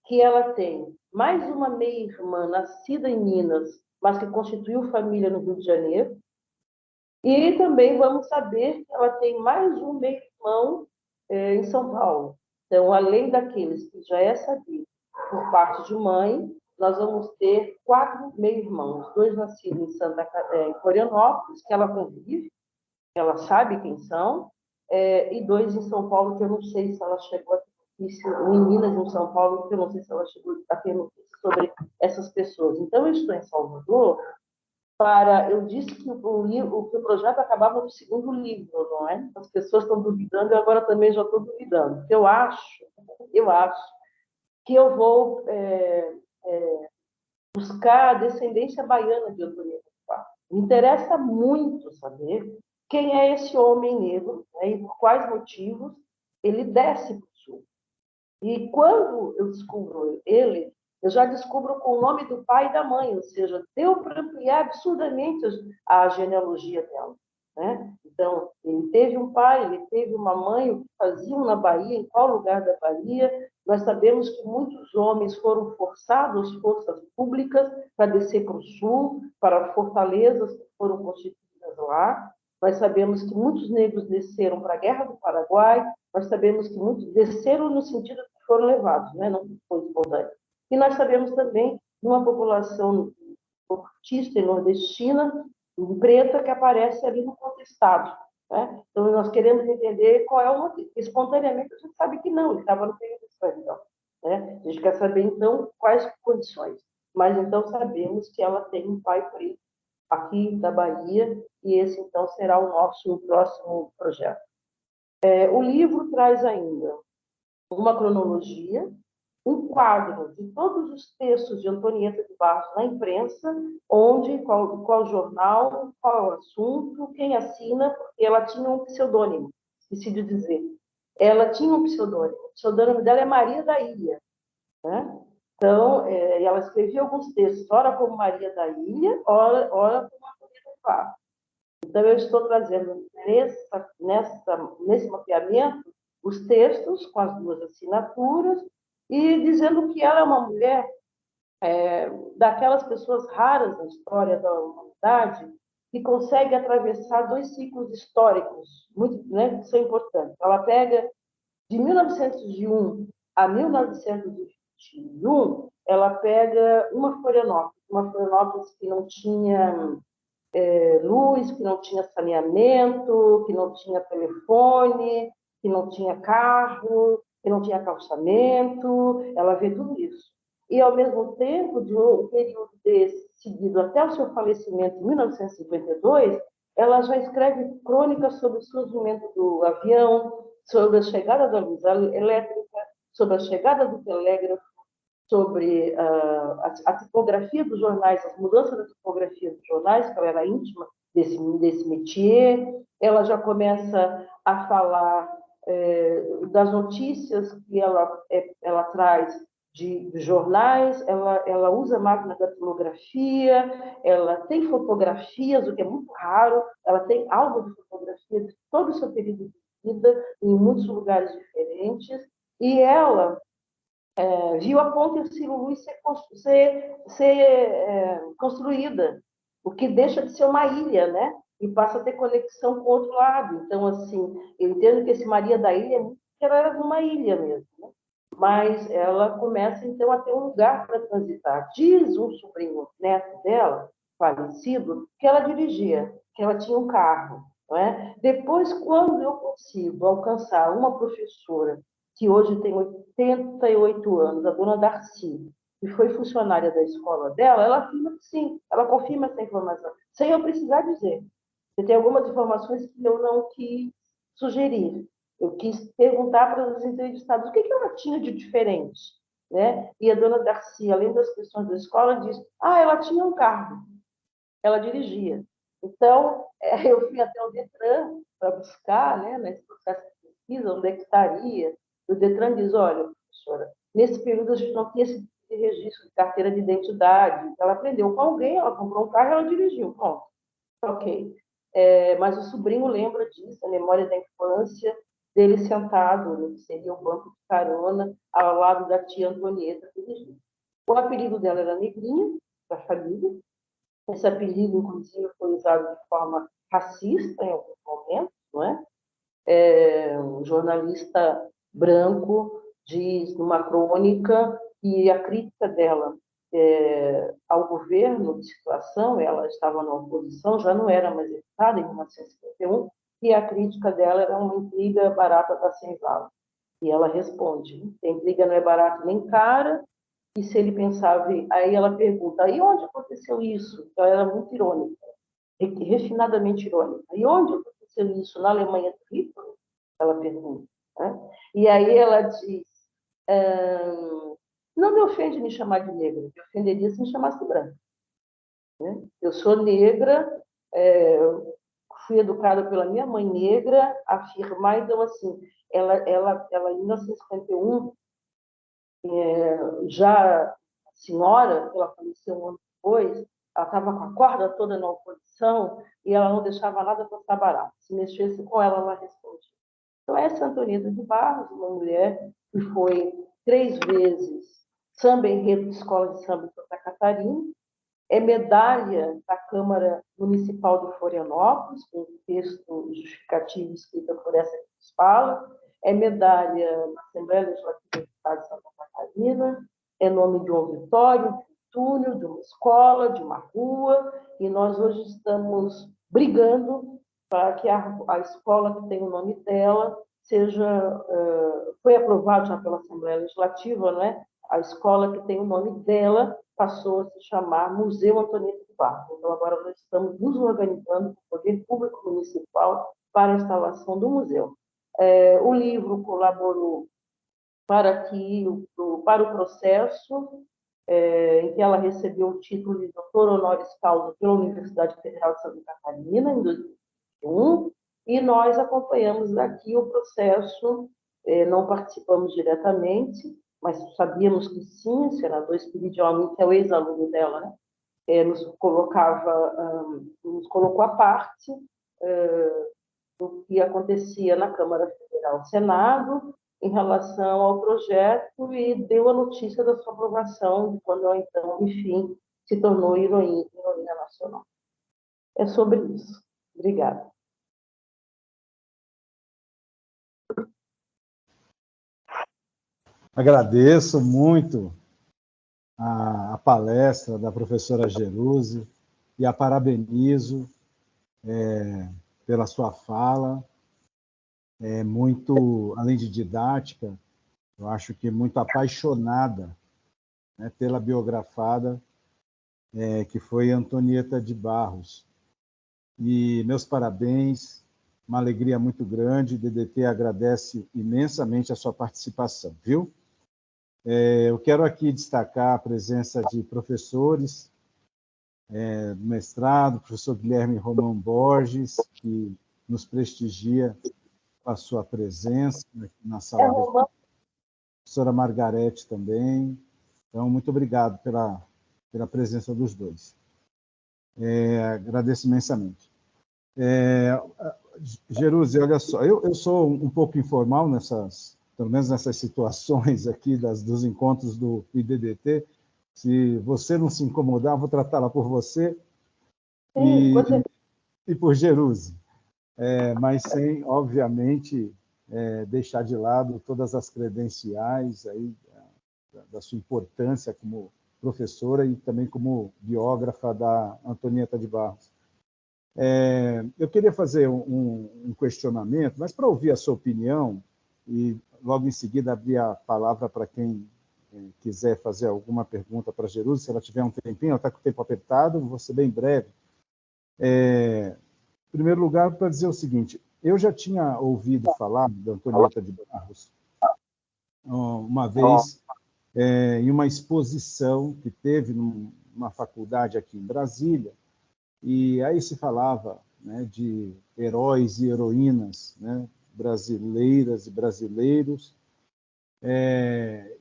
que ela tem mais uma meia-irmã nascida em Minas, mas que constituiu família no Rio de Janeiro. E também vamos saber que ela tem mais um meio-irmão em São Paulo. Então, além daqueles que já é sabido por parte de mãe, nós vamos ter 4 meio-irmãos, 2 nascidos em Florianópolis, que ela convive, ela sabe quem são, e 2 em São Paulo, que eu não sei se ela chegou a ter notícia, em Minas, em São Paulo, que eu não sei se ela chegou a ter notícia sobre essas pessoas. Então, eu estou em Salvador eu disse que o projeto acabava no 2º livro, não é? As pessoas estão duvidando, eu agora também já estou duvidando. Eu acho que eu vou buscar a descendência baiana de Antonieta de Barros. Me interessa muito saber quem é esse homem negro, né, e por quais motivos ele desce para o sul. E quando eu descubro ele, eu já descubro com o nome do pai e da mãe, ou seja, deu para ampliar absurdamente a genealogia dela. Né? Então, ele teve um pai, ele teve uma mãe, o que faziam na Bahia, em qual lugar da Bahia. Nós sabemos que muitos homens foram forçados, forças públicas, para descer para o sul, para fortalezas que foram constituídas lá. Nós sabemos que muitos negros desceram para a Guerra do Paraguai, nós sabemos que muitos desceram no sentido que foram levados, né? Não foi espontâneo. E nós sabemos também de uma população nortista e nordestina, preta, que aparece ali no contestado. Né? Então, nós queremos entender qual é o motivo. Espontaneamente, a gente sabe que não, ele estava no período de escravidão. Né? A gente quer saber, então, quais condições. Mas, então, sabemos que ela tem um pai preto aqui da Bahia, e esse, então, será o nosso próximo projeto. O livro traz ainda uma cronologia, um quadro de todos os textos de Antonieta de Barros na imprensa, onde, qual jornal, qual é o assunto, quem assina, porque ela tinha um pseudônimo, esqueci de dizer. Ela tinha um pseudônimo. O pseudônimo dela é Maria da Ilha. Né? Então, ela escrevia alguns textos, ora como Maria da Ilha, ora como Antonieta de Barros. Então, eu estou trazendo nesse mapeamento os textos com as 2 assinaturas e dizendo que ela é uma mulher daquelas pessoas raras na história da humanidade que consegue atravessar 2 ciclos históricos muito, né, que são importantes. Ela pega de 1901 a 1921, ela pega uma Florianópolis que não tinha luz, que não tinha saneamento, que não tinha telefone, que não tinha carro, que não tinha calçamento, ela vê tudo isso. E, ao mesmo tempo, de um período desse, seguido até o seu falecimento em 1952, ela já escreve crônicas sobre o surgimento do avião, sobre a chegada da luz elétrica, sobre a chegada do telégrafo, sobre a tipografia dos jornais, as mudanças da tipografia dos jornais, que ela era íntima desse métier. Ela já começa a falar das notícias que ela traz de jornais, ela usa a máquina da tipografia, ela tem fotografias, o que é muito raro, ela tem álbum de fotografia de todo o seu período de vida, em muitos lugares diferentes, e ela viu a ponte Ercílio Luz ser construída, o que deixa de ser uma ilha, né? E passa a ter conexão com o outro lado. Então, assim, eu entendo que esse Maria da Ilha, ela era uma ilha mesmo, né? Mas ela começa, então, a ter um lugar para transitar. Diz um sobrinho neto dela, falecido, que ela dirigia, que ela tinha um carro. Não é? Depois, quando eu consigo alcançar uma professora que hoje tem 88 anos, a dona Darcy, que foi funcionária da escola dela, ela afirma que sim, ela confirma essa informação, sem eu precisar dizer. Você tem algumas informações que eu não quis sugerir. Eu quis perguntar para os entrevistados o que ela tinha de diferente. Né? E a dona Darcy, além das questões da escola, diz: ela tinha um carro, ela dirigia. Então, eu fui até o Detran para buscar, né, nesse processo de pesquisa, onde é que estaria. O Detran diz: olha, professora, nesse período a gente não tinha esse registro de carteira de identidade. Ela aprendeu com alguém, ela comprou um carro e ela dirigiu. Bom, ok. Mas o sobrinho lembra disso, a memória da infância, dele sentado no que seria o banco de carona, ao lado da tia Antonieta dirigindo. O apelido dela era Negrinha, da família. Esse apelido, inclusive, foi usado de forma racista em alguns momentos, não é? Um jornalista branco diz numa crônica que a crítica dela ao governo de situação, ela estava na oposição, já não era mais deputada em 1951, e a crítica dela era uma intriga barata da senzala. E ela responde: a intriga não é barata nem cara. E se ele pensava, aí ela pergunta: e onde aconteceu isso? Ela era muito irônica, refinadamente irônica. E onde aconteceu isso? Na Alemanha do Hitler? Ela pergunta. Né? E aí ela diz: não me ofende me chamar de negra, me ofenderia se me chamasse de branca. Né? Eu sou negra, fui educada pela minha mãe negra, afirmar, então, assim, ela em 1951, já senhora, ela faleceu um ano depois, ela estava com a corda toda na oposição e ela não deixava nada passar barato. Se mexesse com ela, ela respondia. Então, essa Antonieta de Barros, uma mulher que foi 3 vezes samba enredo de escola de samba em Santa Catarina, é medalha da Câmara Municipal de Florianópolis, com um texto justificativo escrito por essa que nos fala, é medalha na Assembleia Legislativa do Estado de Santa Catarina, é nome de um auditório, de um túnel, de uma escola, de uma rua, e nós hoje estamos brigando para que a escola que tem o nome dela seja... foi aprovado já pela Assembleia Legislativa, não é? A escola que tem o nome dela passou a se chamar Museu Antonieta de Barros. Então, agora nós estamos nos organizando com o Poder Público Municipal para a instalação do museu. O livro colaborou para o processo em que ela recebeu o título de doutor honoris causa pela Universidade Federal de Santa Catarina, em 2021, e nós acompanhamos daqui o processo, não participamos diretamente, mas sabíamos que sim, o senador Espírito Almin, que é o ex-aluno dela, né, nos colocou à parte do que acontecia na Câmara Federal e Senado em relação ao projeto e deu a notícia da sua aprovação, de quando ela, então, enfim, se tornou heroína nacional. É sobre isso. Obrigada. Agradeço muito a palestra da professora Geruse e a parabenizo pela sua fala. Muito, além de didática, eu acho que muito apaixonada, né, pela biografada que foi Antonieta de Barros. E meus parabéns, uma alegria muito grande. O DDT agradece imensamente a sua participação, viu? Eu quero aqui destacar a presença de professores do mestrado, o professor Guilherme Romão Borges, que nos prestigia com a sua presença aqui na sala. A professora Margarete também. Então, muito obrigado pela presença dos dois. Agradeço imensamente. Geruse, olha só, eu sou um pouco informal pelo menos nessas situações aqui dos encontros do IDDT. Se você não se incomodar, vou tratá-la por você e por Geruse, mas sem, obviamente, deixar de lado todas as credenciais aí da sua importância como professora e também como biógrafa da Antonieta de Barros. Eu queria fazer um questionamento, mas para ouvir a sua opinião e logo em seguida abrir a palavra para quem quiser fazer alguma pergunta para a Geruse, se ela tiver um tempinho, ela está com o tempo apertado, vou ser bem breve. Em primeiro lugar, para dizer o seguinte, eu já tinha ouvido falar da Antonieta de Barros uma vez em uma exposição que teve numa faculdade aqui em Brasília, e aí se falava, né, de heróis e heroínas, né, brasileiras e brasileiros.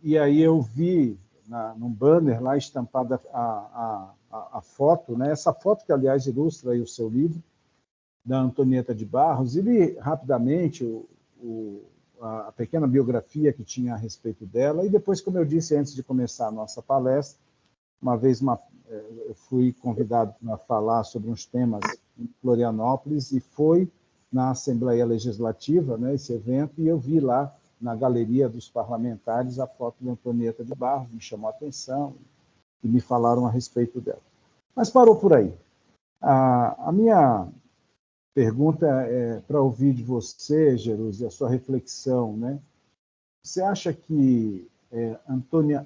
E aí eu vi num banner lá estampada a foto, né, essa foto que, aliás, ilustra aí o seu livro, da Antonieta de Barros, e li rapidamente a pequena biografia que tinha a respeito dela, e depois, como eu disse antes de começar a nossa palestra, uma vez eu fui convidado para falar sobre uns temas em Florianópolis, e foi na Assembleia Legislativa, né, esse evento, e eu vi lá, na galeria dos parlamentares, a foto de Antonieta de Barros, me chamou a atenção, e me falaram a respeito dela. Mas parou por aí. A minha pergunta é para ouvir de você, Jerusi, a sua reflexão, né? Você acha que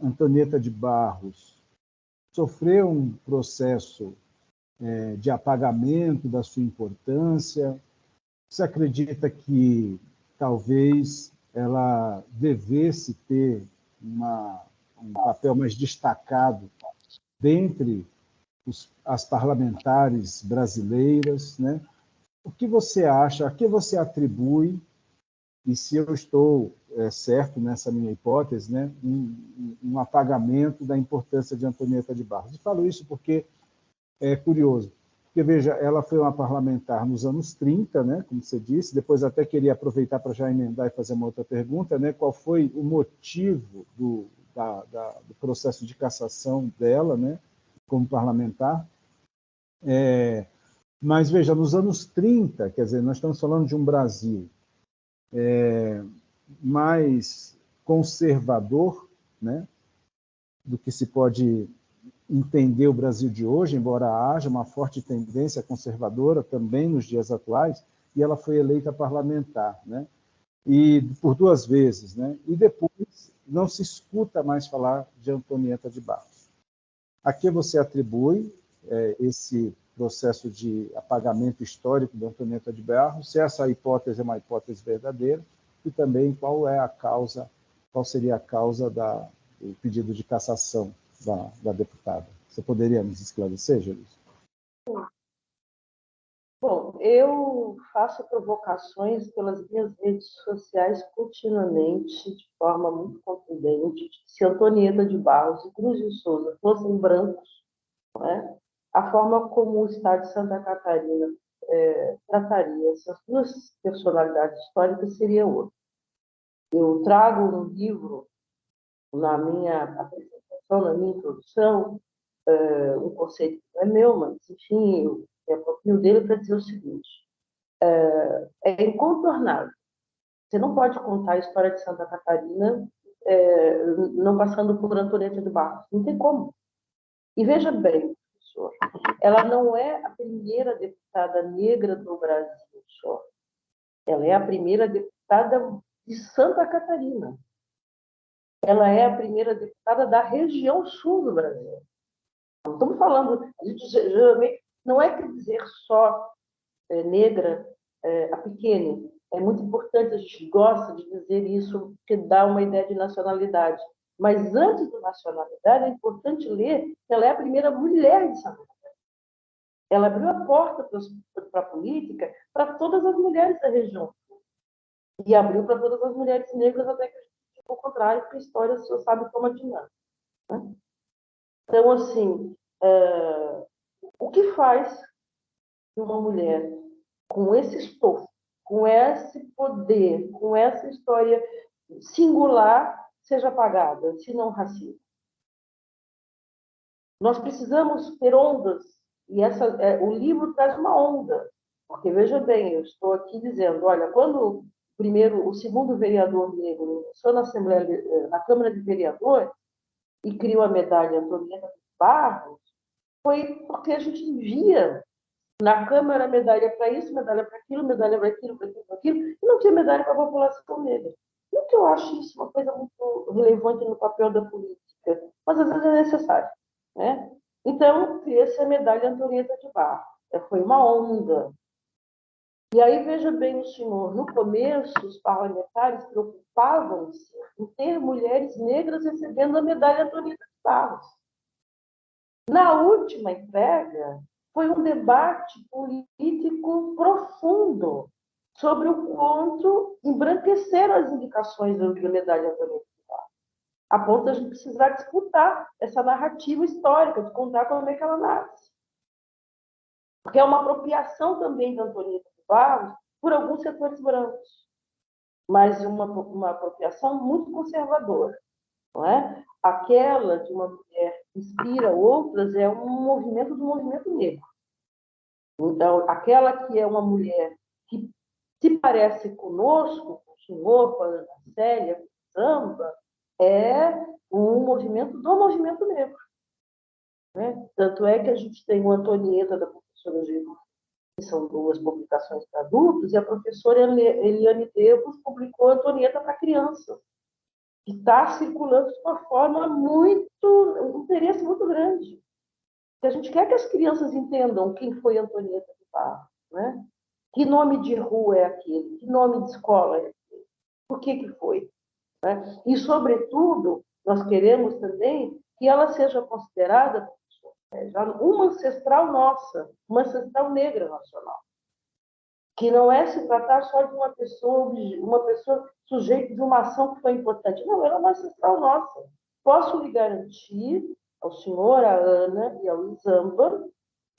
Antonieta de Barros sofreu um processo de apagamento da sua importância? Você acredita que talvez ela devesse ter um papel mais destacado dentre as parlamentares brasileiras, né? O que você acha, a que você atribui, e se eu estou certo nessa minha hipótese, né, um apagamento da importância de Antonieta de Barros? E falo isso porque é curioso, porque, veja, ela foi uma parlamentar nos anos 30, né, como você disse, depois até queria aproveitar para já emendar e fazer uma outra pergunta, né, qual foi o motivo do processo de cassação dela, né, como parlamentar. Mas, veja, nos anos 30, quer dizer, nós estamos falando de um Brasil mais conservador, né, do que se pode entender o Brasil de hoje, embora haja uma forte tendência conservadora também nos dias atuais, e ela foi eleita parlamentar, né, e por 2 vezes, né, e depois não se escuta mais falar de Antonieta de Barros. A que você atribui esse processo de apagamento histórico de Antonieta de Barros, se essa hipótese é uma hipótese verdadeira, e também qual seria a causa do pedido de cassação da deputada? Você poderia nos esclarecer, Jerusi? Bom, eu faço provocações pelas minhas redes sociais continuamente, de forma muito contundente. Se Antonieta de Barros e Cruz de Souza fossem brancos, né, a forma como o Estado de Santa Catarina trataria essas 2 personalidades históricas seria outra. Eu trago no livro, na minha apresentação, na minha introdução, um conceito que não é meu, mas, enfim, eu me aproprio dele para dizer o seguinte: é incontornável. Você não pode contar a história de Santa Catarina não passando por Antonieta de Barros. Não tem como. E veja bem, professor, ela não é a primeira deputada negra do Brasil só. Ela é a primeira deputada de Santa Catarina. Ela é a primeira deputada da região sul do Brasil. Não estamos falando, a gente geralmente não é quer dizer só negra, a pequena. É muito importante, a gente gosta de dizer isso, porque dá uma ideia de nacionalidade. Mas antes da nacionalidade, é importante ler que ela é a primeira mulher de Santa Catarina. Ela abriu a porta para a política para todas as mulheres da região. E abriu para todas as mulheres negras, até que a gente ficou ao contrário, porque a história só sabe como é dinâmica. Né? Então, assim, o que faz que uma mulher com esse estofo, com esse poder, com essa história singular, seja apagada, se não racismo? Nós precisamos ter ondas, e o livro traz uma onda, porque, veja bem, eu estou aqui dizendo, olha, quando o segundo vereador negro ingressou na Câmara de Vereadores e criou a medalha Antonieta de Barros, foi porque a gente via na Câmara medalha para isso, medalha para aquilo, medalha para aquilo, e não tinha medalha para a população negra. Não que eu acho isso uma coisa muito relevante no papel da política, mas às vezes é necessário. Né? Então, essa é a medalha Antonieta de Barros. Foi uma onda. E aí, veja bem o senhor, no começo, os parlamentares preocupavam-se em ter mulheres negras recebendo a medalha Antonieta de Barros. Na última entrega, foi um debate político profundo sobre o quanto embranqueceram as indicações da medalha Antonieta de Barros, a ponto de a gente precisar disputar essa narrativa histórica, de contar como é que ela nasce. Porque é uma apropriação também da Antonieta de Barros por alguns setores brancos. mas uma apropriação muito conservadora, não é? Aquela de uma mulher que inspira outras é um movimento do movimento negro. Então, aquela que é uma mulher que se parece conosco, com roupa, Ana Célia, com samba, é um movimento do movimento negro. Né? Tanto é que a gente tem uma Antonieta da professora Gil, que são 2 publicações para adultos, e a professora Eliane Devos publicou Antonieta para crianças, que está circulando de uma forma um interesse muito grande. Porque a gente quer que as crianças entendam quem foi Antonieta de Barros, né? Que nome de rua é aquele? Que nome de escola é aquele? Por que foi? Né? E, sobretudo, nós queremos também que ela seja considerada uma ancestral nossa, uma ancestral negra nacional. Que não é se tratar só de uma pessoa sujeito de uma ação que foi importante. Não, ela é uma ancestral nossa. Posso lhe garantir ao senhor, à Ana e ao Izamba,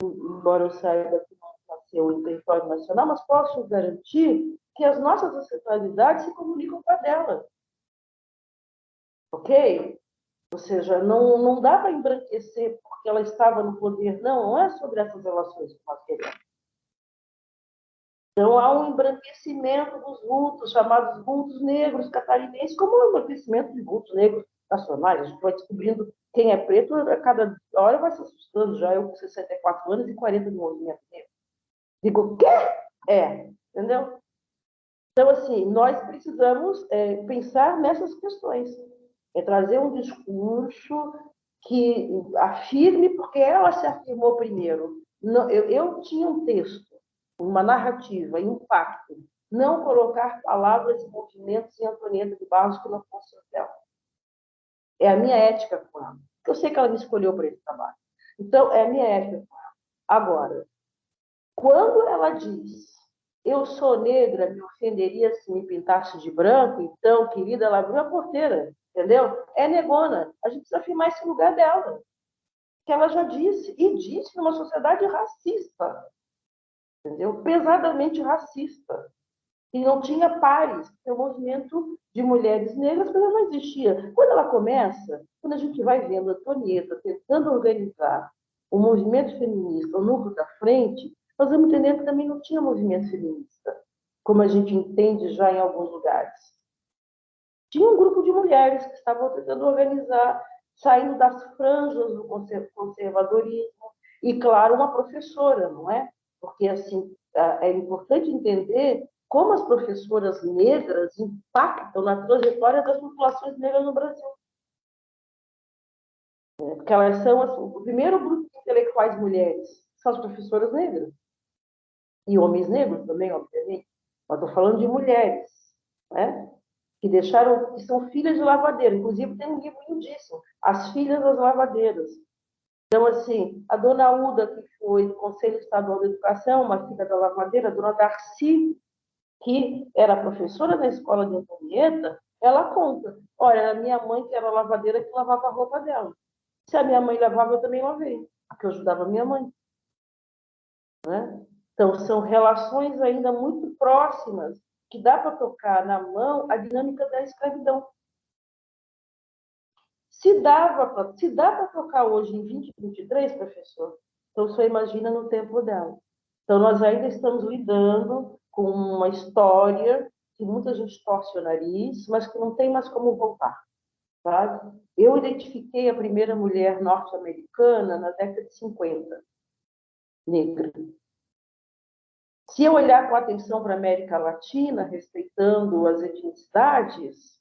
embora eu saiba que não nasceu em território nacional, mas posso garantir que as nossas ancestralidades se comunicam com a dela. Ok? Ou seja, não dá para embranquecer porque ela estava no poder. Não é sobre essas relações que nós queremos. Então, há um embranquecimento dos vultos, chamados vultos negros catarinenses, como um embranquecimento de vultos negros nacionais. A gente vai descobrindo quem é preto, a cada hora vai se assustando. Já eu com 64 anos e 40 de movimento negro. Digo, o quê? Entendeu? Então, assim, nós precisamos pensar nessas questões. Trazer um discurso que afirme, porque ela se afirmou primeiro. Eu tinha um texto, uma narrativa, impacto. Não colocar palavras e movimentos em Antonieta de Barros que não fosse dela. É a minha ética com ela. Porque eu sei que ela me escolheu para esse trabalho. Então, é a minha ética com ela. Agora, quando ela diz, eu sou negra, me ofenderia se me pintasse de branco, então, querida, ela abriu a porteira, entendeu? É negona. A gente precisa afirmar esse lugar dela. Que ela já disse, e disse numa sociedade racista, entendeu? Pesadamente racista. E não tinha pares, porque o movimento de mulheres negras não existia. Quando ela começa, quando a gente vai vendo a Antonieta tentando organizar o movimento feminista, o núcleo da frente, nós vamos entendendo que também não tinha movimento feminista, como a gente entende já em alguns lugares. Tinha um grupo de mulheres que estavam tentando organizar, saindo das franjas do conservadorismo, e, claro, uma professora, não é? Porque, assim, é importante entender como as professoras negras impactam na trajetória das populações negras no Brasil. Porque elas são, assim, o primeiro grupo de intelectuais mulheres são as professoras negras. E homens negros também, obviamente. Mas estou falando de mulheres, né? Que são filhas de lavadeira. Inclusive, tem um livro lindíssimo, As Filhas das Lavadeiras. Então, assim, a dona Uda, que foi do Conselho Estadual de Educação, uma filha da lavadeira, a dona Darcy, que era professora na escola de Antonieta, ela conta, olha, a minha mãe, que era lavadeira, que lavava a roupa dela. Se a minha mãe lavava, eu também lavei, porque eu ajudava a minha mãe. Né? Então, são relações ainda muito próximas, que dá para tocar na mão a dinâmica da escravidão. Se dá para tocar hoje em 2023, professor, então só imagina no tempo dela. Então, nós ainda estamos lidando com uma história que muita gente torce o nariz, mas que não tem mais como voltar. Sabe? Eu identifiquei a primeira mulher norte-americana na década de 50, negra. Se eu olhar com atenção para a América Latina, respeitando as etnicidades,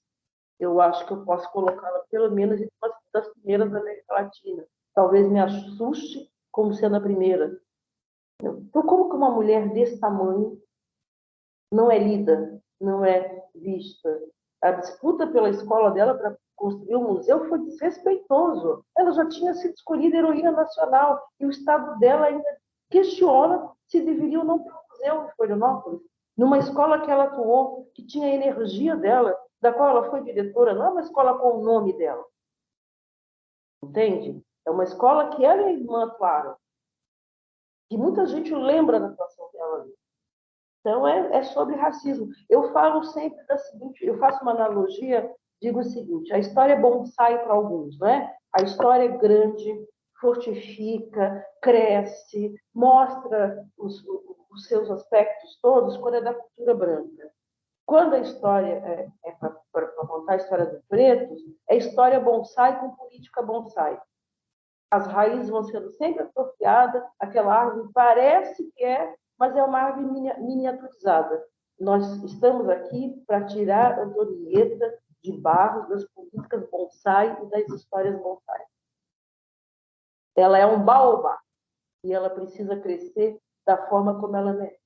eu acho que eu posso colocá-la pelo menos entre uma das primeiras da América Latina. Talvez me assuste como sendo a primeira. Então, como que uma mulher desse tamanho não é lida, não é vista? A disputa pela escola dela para construir o museu foi desrespeitoso. Ela já tinha sido escolhida heroína nacional e o estado dela ainda questiona se deveria ou não ter um museu em Florianópolis, numa escola que ela atuou, que tinha a energia dela, da qual ela foi diretora, não é uma escola com o nome dela. Entende? É uma escola que ela e a irmã atuaram. E muita gente lembra da atuação dela ali. Então, é sobre racismo. Eu falo sempre da seguinte, eu faço uma analogia, digo o seguinte, a história é bonsai para alguns, não é? A história é grande, fortifica, cresce, mostra os seus aspectos todos quando é da cultura branca. Quando a história é para contar a história dos pretos, é história bonsai com política bonsai. As raízes vão sendo sempre atrofiadas, aquela árvore parece que mas é uma árvore miniaturizada. Nós estamos aqui para tirar a Antonieta de Barros das políticas bonsai e das histórias bonsai. Ela é um baobá e ela precisa crescer da forma como ela merece.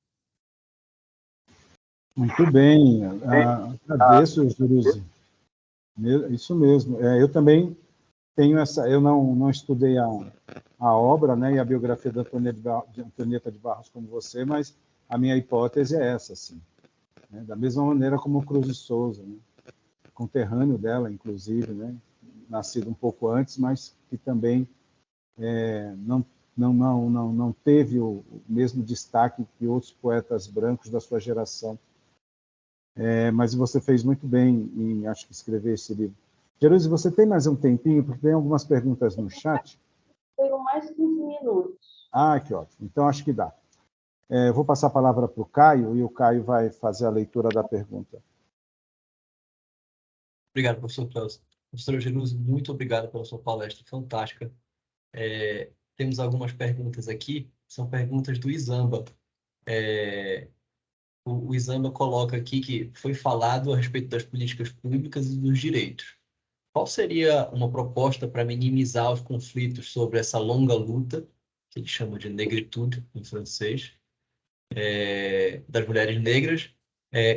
Muito bem, agradeço, Jerusi. Isso mesmo. Eu também tenho essa. Eu não estudei a obra, né, e a biografia da Antonieta de Barros como você, mas a minha hipótese é essa, assim, né, da mesma maneira como o Cruz de Souza, né, conterrâneo dela, inclusive, né, nascido um pouco antes, mas que também não teve o mesmo destaque que outros poetas brancos da sua geração. Mas você fez muito bem em, acho que, escrever esse livro. Jerusi, você tem mais um tempinho? Porque tem algumas perguntas no chat. Tenho mais 15 minutos. Ah, que ótimo. Então, acho que dá. Eu vou passar a palavra para o Caio, e o Caio vai fazer a leitura da pergunta. Obrigado, professor Cláudio. Professora Jerusi, muito obrigado pela sua palestra fantástica. Temos algumas perguntas aqui, são perguntas do Izamba. O Izamba coloca aqui que foi falado a respeito das políticas públicas e dos direitos. Qual seria uma proposta para minimizar os conflitos sobre essa longa luta, que ele chama de negritude em francês, das mulheres negras,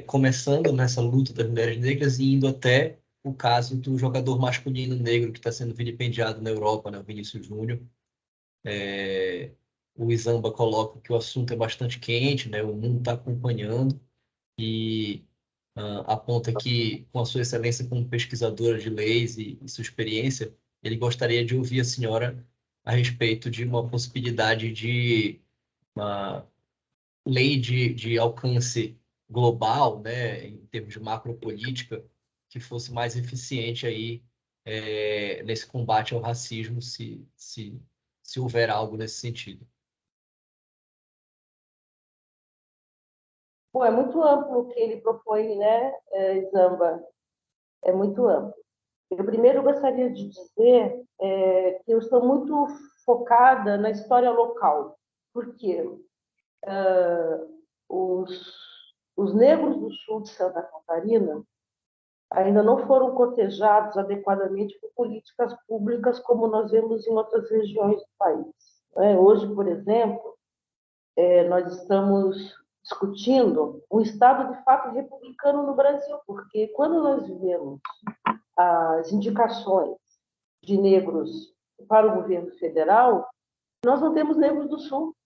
começando nessa luta das mulheres negras e indo até o caso do jogador masculino negro que está sendo vilipendiado na Europa, né, o Vinícius Júnior. O Izamba coloca que o assunto é bastante quente, né, o mundo está acompanhando e aponta que, com a sua excelência como pesquisadora de leis e sua experiência, ele gostaria de ouvir a senhora a respeito de uma possibilidade de uma lei de alcance global, né, em termos de macropolítica, que fosse mais eficiente aí nesse combate ao racismo, se houver algo nesse sentido. Bom, é muito amplo o que ele propõe, né, Zamba? É muito amplo. Eu primeiro gostaria de dizer que eu estou muito focada na história local, porque os negros do sul de Santa Catarina ainda não foram cotejados adequadamente por políticas públicas como nós vemos em outras regiões do país. Hoje, por exemplo, nós estamos discutindo um Estado de fato republicano no Brasil, porque quando nós vemos as indicações de negros para o governo federal, nós não temos negros do Sul.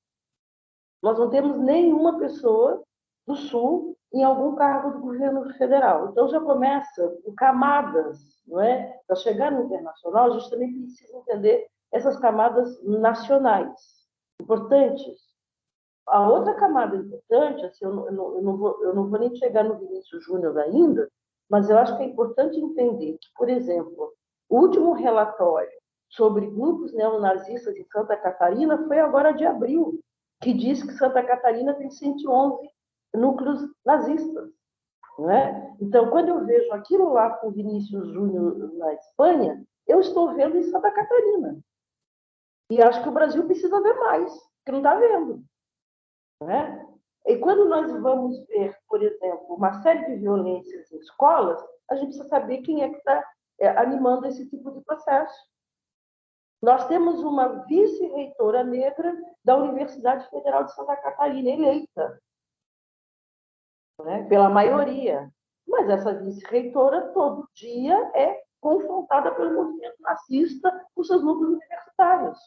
Nós não temos nenhuma pessoa do Sul em algum cargo do governo federal. Então, já começa em camadas, não é? Para chegar no internacional, a gente também precisa entender essas camadas nacionais, importantes. A outra camada importante, assim, eu não vou nem chegar no Vinícius Júnior ainda, mas eu acho que é importante entender que, por exemplo, o último relatório sobre grupos neonazistas em Santa Catarina foi agora de abril, que diz que Santa Catarina tem 111 núcleos nazistas. Não é? Então, quando eu vejo aquilo lá com o Vinícius Júnior na Espanha, eu estou vendo em Santa Catarina. E acho que o Brasil precisa ver mais, que não está vendo. Né? E quando nós vamos ver, por exemplo, uma série de violências em escolas, a gente precisa saber quem é que está animando esse tipo de processo. Nós temos uma vice-reitora negra da Universidade Federal de Santa Catarina, eleita, né, pela maioria. Mas essa vice-reitora, todo dia, é confrontada pelo movimento nazista com seus núcleos universitários.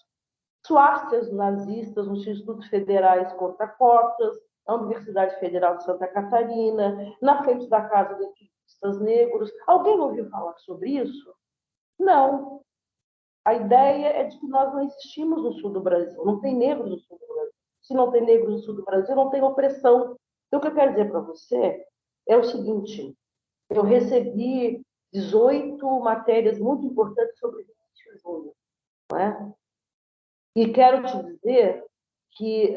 Suásticas nazistas nos institutos federais contra cotas, na Universidade Federal de Santa Catarina, na frente da Casa de Ativistas Negros. Alguém ouviu falar sobre isso? Não. A ideia é de que nós não existimos no sul do Brasil, não tem negros no sul do Brasil. Se não tem negros no sul do Brasil, não tem opressão, Então, o que eu quero dizer para você é o seguinte: eu recebi 18 matérias muito importantes sobre Vinícius Júnior, não é? E quero te dizer que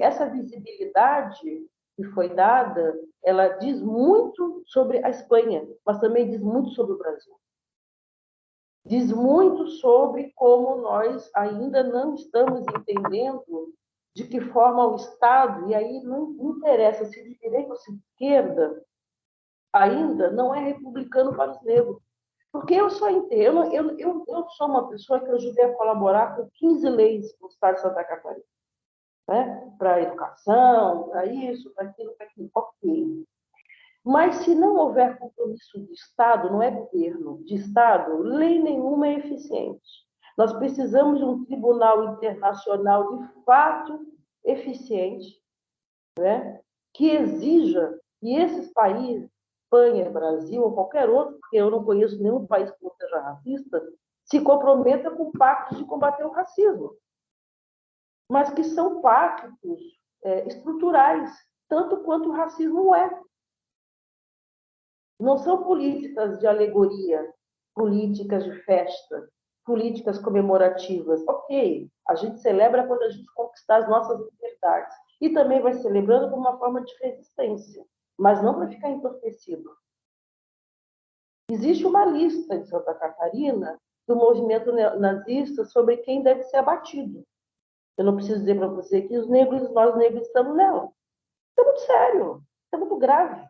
essa visibilidade que foi dada, ela diz muito sobre a Espanha, mas também diz muito sobre o Brasil. Diz muito sobre como nós ainda não estamos entendendo de que forma o Estado, e aí não interessa se de direita ou se de esquerda, ainda não é republicano para os negros. Porque eu só entendo, eu sou uma pessoa que ajudei a colaborar com 15 leis no Estado de Santa Catarina, né? Para a educação, para isso, para aquilo, ok. Mas se não houver compromisso de Estado, não é governo, de Estado, lei nenhuma é eficiente. Nós precisamos de um tribunal internacional de fato eficiente, né? Que exija que esses países, Espanha, Brasil ou qualquer outro, porque eu não conheço nenhum país que não seja racista, se comprometa com pactos de combater o racismo, mas que são pactos estruturais, tanto quanto o racismo é. Não são políticas de alegoria, políticas de festa, políticas comemorativas. Ok, a gente celebra quando a gente conquistar as nossas liberdades. E também vai celebrando como uma forma de resistência, mas não para ficar entorpecido. Existe uma lista em Santa Catarina do movimento nazista sobre quem deve ser abatido. Eu não preciso dizer para você que nós negros estamos nela. Isso é muito sério, isso é muito grave.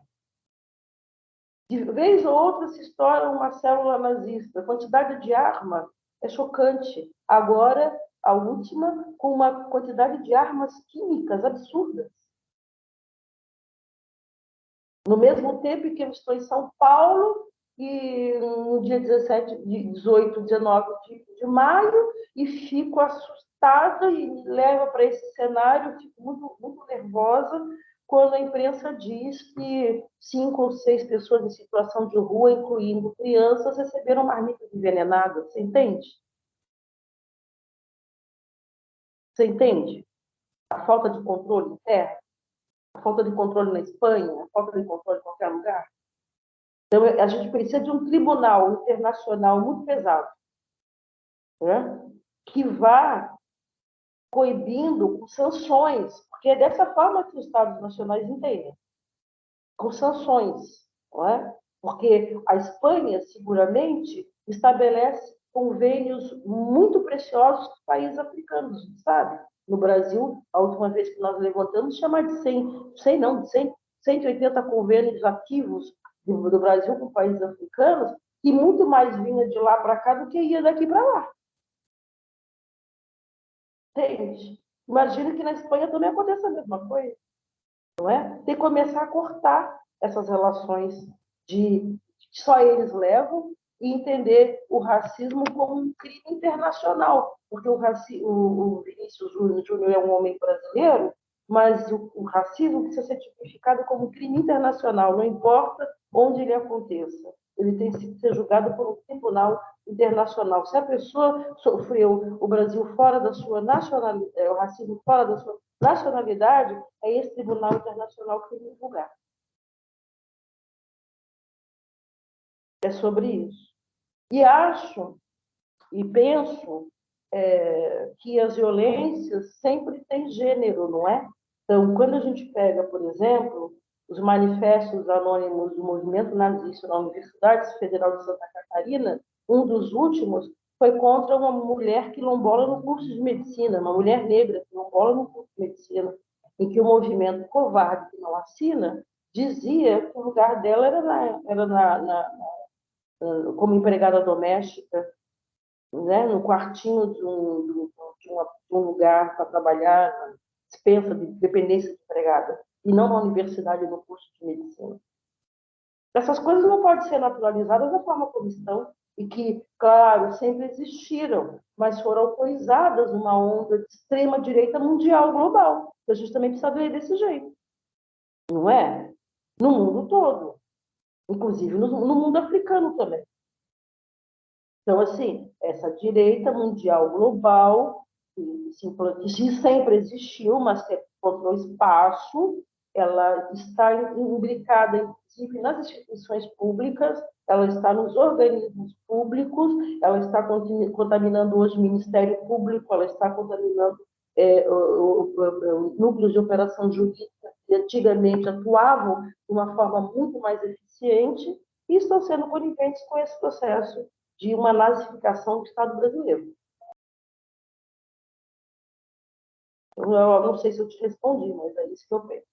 De vez ou outra se estoura uma célula nazista. A quantidade de arma é chocante. Agora, a última, com uma quantidade de armas químicas absurdas. No mesmo tempo que eu estou em São Paulo, e no dia 18, 19 de maio, e fico assustada e me leva para esse cenário, fico muito, muito nervosa, quando a imprensa diz que 5 ou 6 pessoas em situação de rua, incluindo crianças, receberam marmitas envenenadas. Você entende? Você entende? A falta de controle interno, a falta de controle na Espanha, a falta de controle em qualquer lugar. Então, a gente precisa de um tribunal internacional muito pesado, né? Que vá coibindo com sanções, porque é dessa forma que os Estados nacionais entendem, com sanções, não é? Porque a Espanha, seguramente, estabelece convênios muito preciosos com países africanos, sabe? No Brasil, a última vez que nós levantamos, chama de 180 convênios ativos do Brasil com países africanos, e muito mais vinha de lá para cá do que ia daqui para lá. Entende? Imagina que na Espanha também acontece a mesma coisa, não é? Tem que começar a cortar essas relações que só eles levam e entender o racismo como um crime internacional, porque o Vinícius Júnior é um homem brasileiro, mas o racismo precisa ser tipificado como um crime internacional, não importa onde ele aconteça. Ele tem que ser julgado por um tribunal internacional. Se a pessoa sofreu o Brasil fora da sua nacionalidade, o racismo fora da sua nacionalidade, é esse tribunal internacional que tem que julgar. É sobre isso. E acho e penso que as violências sempre têm gênero, não é? Então, quando a gente pega, por exemplo, os manifestos anônimos do movimento nazista na Universidade Federal de Santa Catarina, um dos últimos foi contra uma mulher quilombola no curso de medicina, uma mulher negra quilombola no curso de medicina, em que o movimento covarde que não assina dizia que o lugar dela era como empregada doméstica, né, no quartinho de um lugar para trabalhar, dispensa de dependência de empregada, e não na universidade, no curso de medicina. Essas coisas não podem ser naturalizadas da forma como estão, e que, claro, sempre existiram, mas foram autorizadas numa onda de extrema-direita mundial, global. A gente também precisa ver desse jeito, não é? No mundo todo, inclusive no mundo africano também. Então, assim, essa direita mundial global que sempre existiu, mas que encontrou espaço. Ela está imbricada, inclusive, nas instituições públicas, ela está nos organismos públicos, ela está contaminando hoje o Ministério Público, ela está contaminando núcleos de operação jurídica que antigamente atuavam de uma forma muito mais eficiente e estão sendo coniventes com esse processo de uma nazificação do Estado brasileiro. Eu não sei se eu te respondi, mas é isso que eu penso.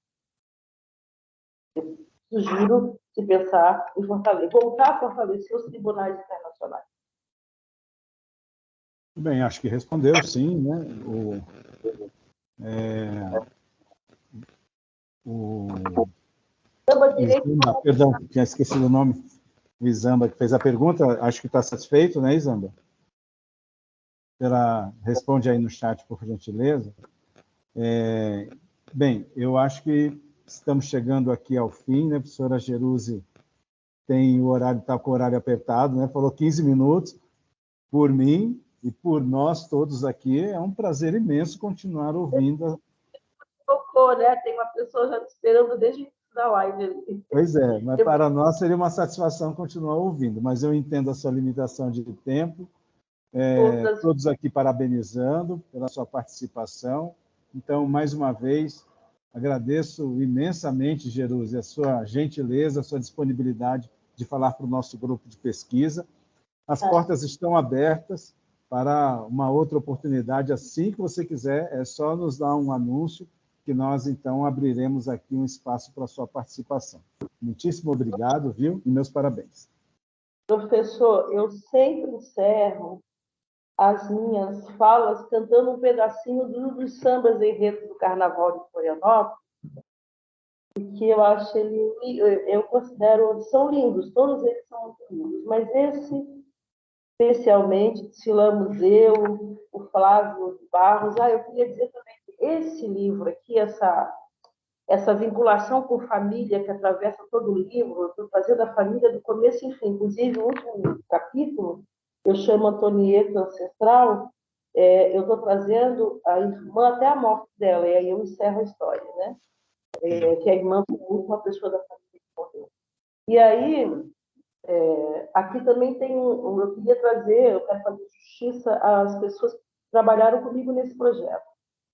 Eu sugiro se pensar em voltar a fortalecer os tribunais internacionais. Bem, acho que respondeu, sim, né? Isamba, perdão, tinha esquecido o nome. O Isamba que fez a pergunta, acho que está satisfeito, né, Isamba? Responde aí no chat, por gentileza. Bem, eu acho que estamos chegando aqui ao fim, né? A professora Geruse tem o horário, está com o horário apertado, né? Falou 15 minutos. Por mim e por nós todos aqui, é um prazer imenso continuar ouvindo. Tocou, né? Tem uma pessoa já esperando desde o início da live. Pois é, mas para nós seria uma satisfação continuar ouvindo, mas eu entendo a sua limitação de tempo. Todos aqui parabenizando pela sua participação. Então, mais uma vez, agradeço imensamente, Geruse, a sua gentileza, a sua disponibilidade de falar para o nosso grupo de pesquisa. As portas estão abertas para uma outra oportunidade. Assim que você quiser, é só nos dar um anúncio que nós, então, abriremos aqui um espaço para a sua participação. Muitíssimo obrigado, viu? E meus parabéns. Professor, eu sempre encerro as minhas falas cantando um pedacinho dos sambas enredos do Carnaval de Florianópolis, porque eu acho eu considero, são lindos, todos eles são muito lindos, mas esse, especialmente, desfilamos eu, o Flávio Barros. Eu queria dizer também que esse livro aqui, essa vinculação com família que atravessa todo o livro, eu estou fazendo a família do começo e fim, inclusive o último capítulo, eu chamo Antonieta Ancestral, eu estou trazendo a irmã até a morte dela, e aí eu encerro a história, né? Que a irmã foi a última pessoa da família que morreu. E aí, aqui também tem eu queria trazer, eu quero fazer justiça às pessoas que trabalharam comigo nesse projeto.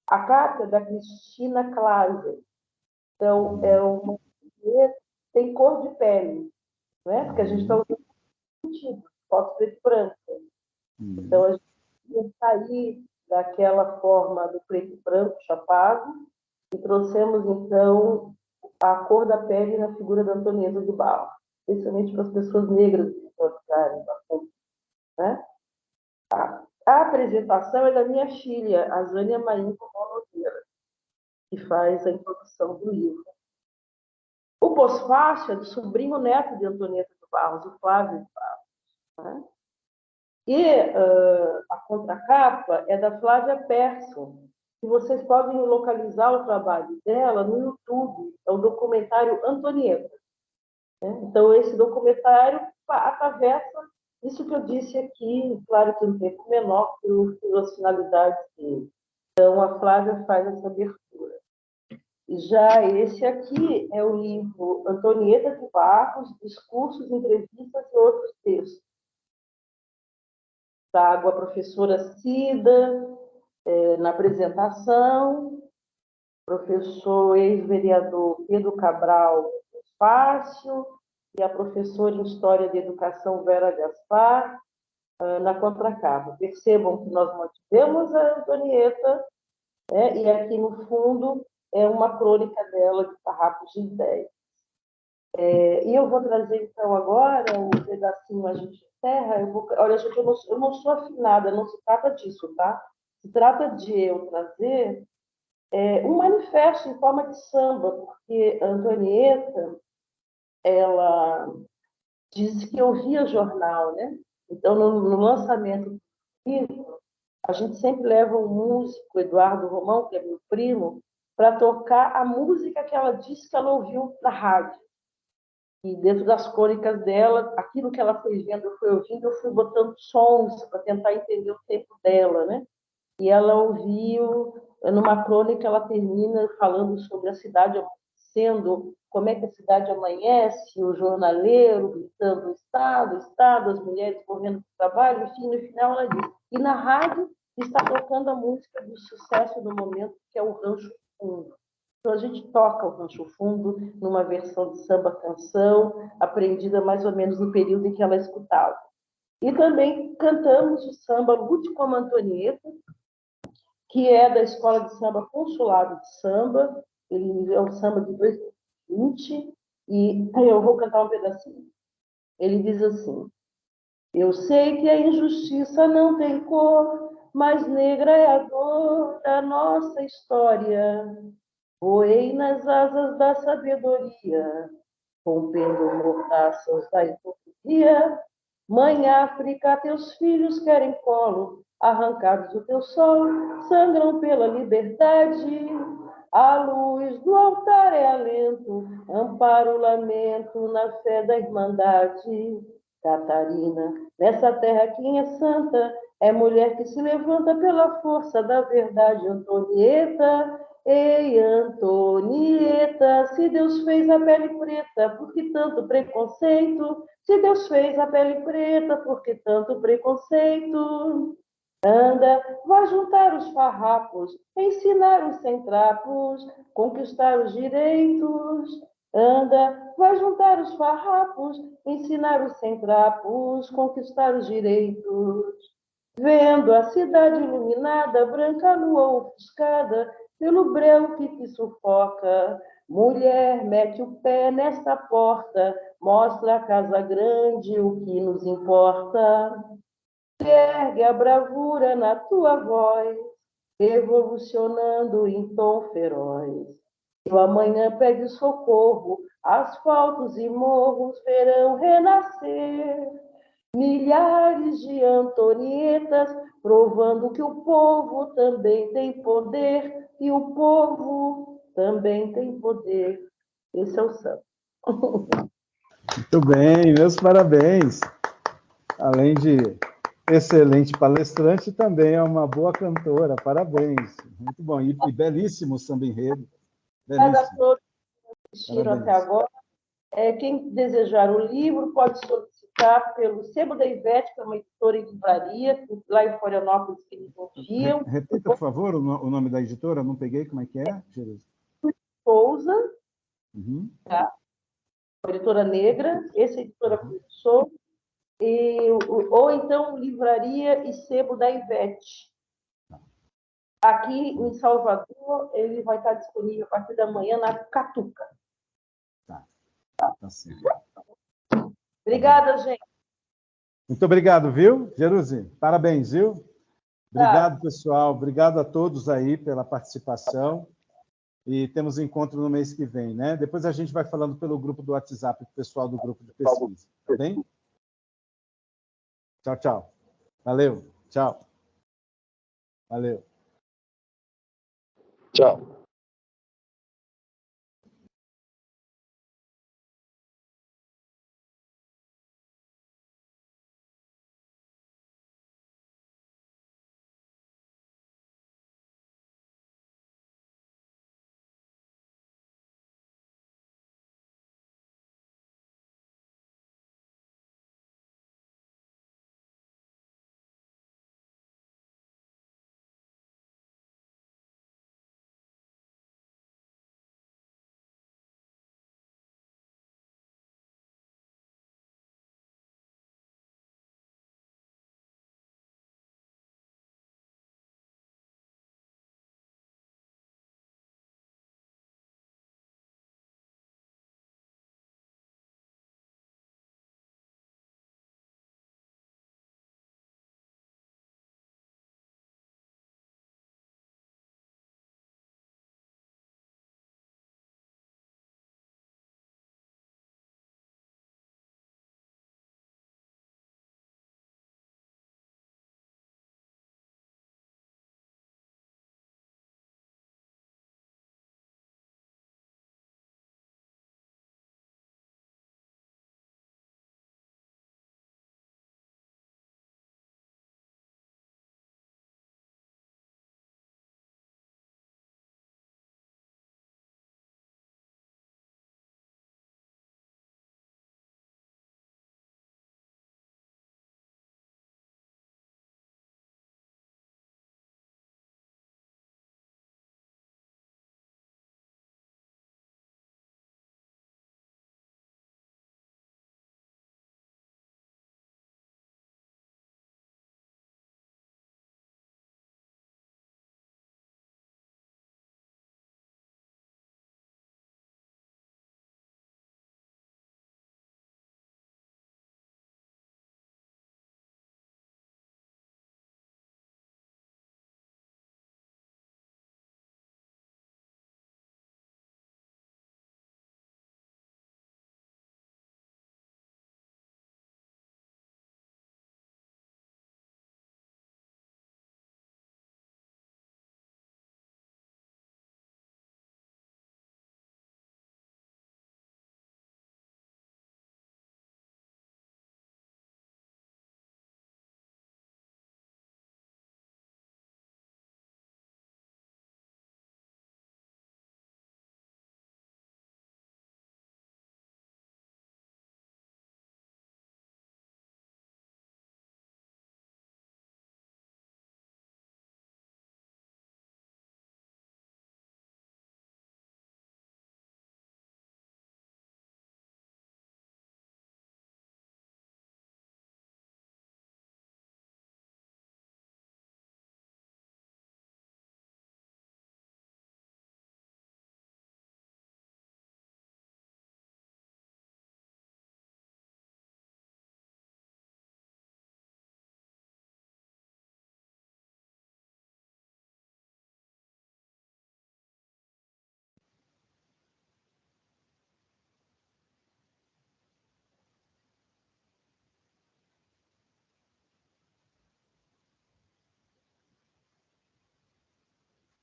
A carta é da Cristina Klaser. Então, tem cor de pele, né? Porque a gente está usando sentido, foto preto e branco. Então, a gente ia sair daquela forma do preto e branco chapado e trouxemos, então, a cor da pele na figura da Antonieta de Barros, especialmente para as pessoas negras que ficarem bastante, né? A apresentação é da minha filha, a Zânia Marinho Nogueira, que faz a introdução do livro. O pós-fácil é do sobrinho neto de Antonieta de Barros, o Flávio de Barros. Né? E a contracapa é da Flávia Persson, que vocês podem localizar o trabalho dela no YouTube, é o documentário Antonieta. Né? Então, esse documentário atravessa isso que eu disse aqui, claro que um tempo menor, pelas finalidades dele. Então, a Flávia faz essa abertura. Já esse aqui é o livro Antonieta de Barros, Discursos, Entrevistas e Outros Textos. Trago a professora Cida na apresentação, professor ex-vereador Pedro Cabral Fácil e a professora em História da Educação Vera Gaspar na contracapa. Percebam que nós mantivemos a Antonieta, e aqui no fundo é uma crônica dela de farrapos de ideias. E eu vou trazer, então, agora um pedacinho, a gente encerra. Olha, gente, eu não sou afinada, não se trata disso, tá? Se trata de eu trazer um manifesto em forma de samba, porque a Antonieta, ela disse que ouvia jornal, né? Então, no lançamento do livro, a gente sempre leva um músico, Eduardo Romão, que é meu primo, para tocar a música que ela disse que ela ouviu na rádio. E dentro das crônicas dela, aquilo que ela foi vendo, eu fui ouvindo, eu fui botando sons para tentar entender o tempo dela, né? e ela ouviu, numa crônica, ela termina falando sobre a cidade amanhecendo, como é que a cidade amanhece, o jornaleiro gritando Estado, Estado, as mulheres correndo para o trabalho, enfim, no final ela diz, e na rádio está tocando a música do sucesso do momento, que é o Rancho Fundo. Então, a gente toca o Rancho Fundo numa versão de samba-canção, aprendida mais ou menos no período em que ela escutava. E também cantamos o samba Lute como Antonieta, que é da Escola de Samba Consulado de Samba. Ele é um samba de 2020, e eu vou cantar um pedacinho. Ele diz assim: eu sei que a injustiça não tem cor, mas negra é a dor da nossa história. Voei nas asas da sabedoria, rompendo mordaças da hipocrisia. Mãe África, teus filhos querem colo, arrancados do teu sol, sangram pela liberdade. A luz do altar é alento, amparo o lamento na fé da irmandade. Catarina, nessa terra quem é santa, é mulher que se levanta pela força da verdade. Antonieta, ei, Antonieta, se Deus fez a pele preta, por que tanto preconceito? Se Deus fez a pele preta, por que tanto preconceito? Anda, vai juntar os farrapos, ensinar os sem trapos, conquistar os direitos. Anda, vai juntar os farrapos, ensinar os sem trapos, conquistar os direitos. Vendo a cidade iluminada, branca lua ofuscada, pelo breu que te sufoca, mulher, mete o pé nesta porta, mostra a casa grande, o que nos importa. Ergue a bravura na tua voz, revolucionando em tom feroz. O amanhã pede socorro, asfaltos e morros verão renascer. Milhares de Antonietas provando que o povo também tem poder e o povo também tem poder. Esse é o samba. Muito bem, meus parabéns. Além de excelente palestrante, também é uma boa cantora. Parabéns. Muito bom. E belíssimo samba enredo. Obrigada a Belíssimo. todos que assistiram Parabéns. até agora. Quem desejar o livro pode solicitar pelo Sebo da Ivete, que é uma editora e livraria, lá em Florianópolis, que eles enviam. Repita, por favor, o nome da editora. Não peguei. Como é que é, Jerusa? Souza, Uhum. tá? Uma editora negra, essa editora começou, ou então Livraria e Sebo da Ivete. Aqui em Salvador, ele vai estar disponível a partir da manhã na Catuca. Tá certo. Obrigada, gente. Muito obrigado, viu, Jerusi? Parabéns, viu? Obrigado, pessoal. Obrigado a todos aí pela participação. E temos encontro no mês que vem, né? Depois a gente vai falando pelo grupo do WhatsApp, com o pessoal do grupo de pesquisa, tá bem? Tchau, tchau. Valeu. Tchau. Valeu. Tchau.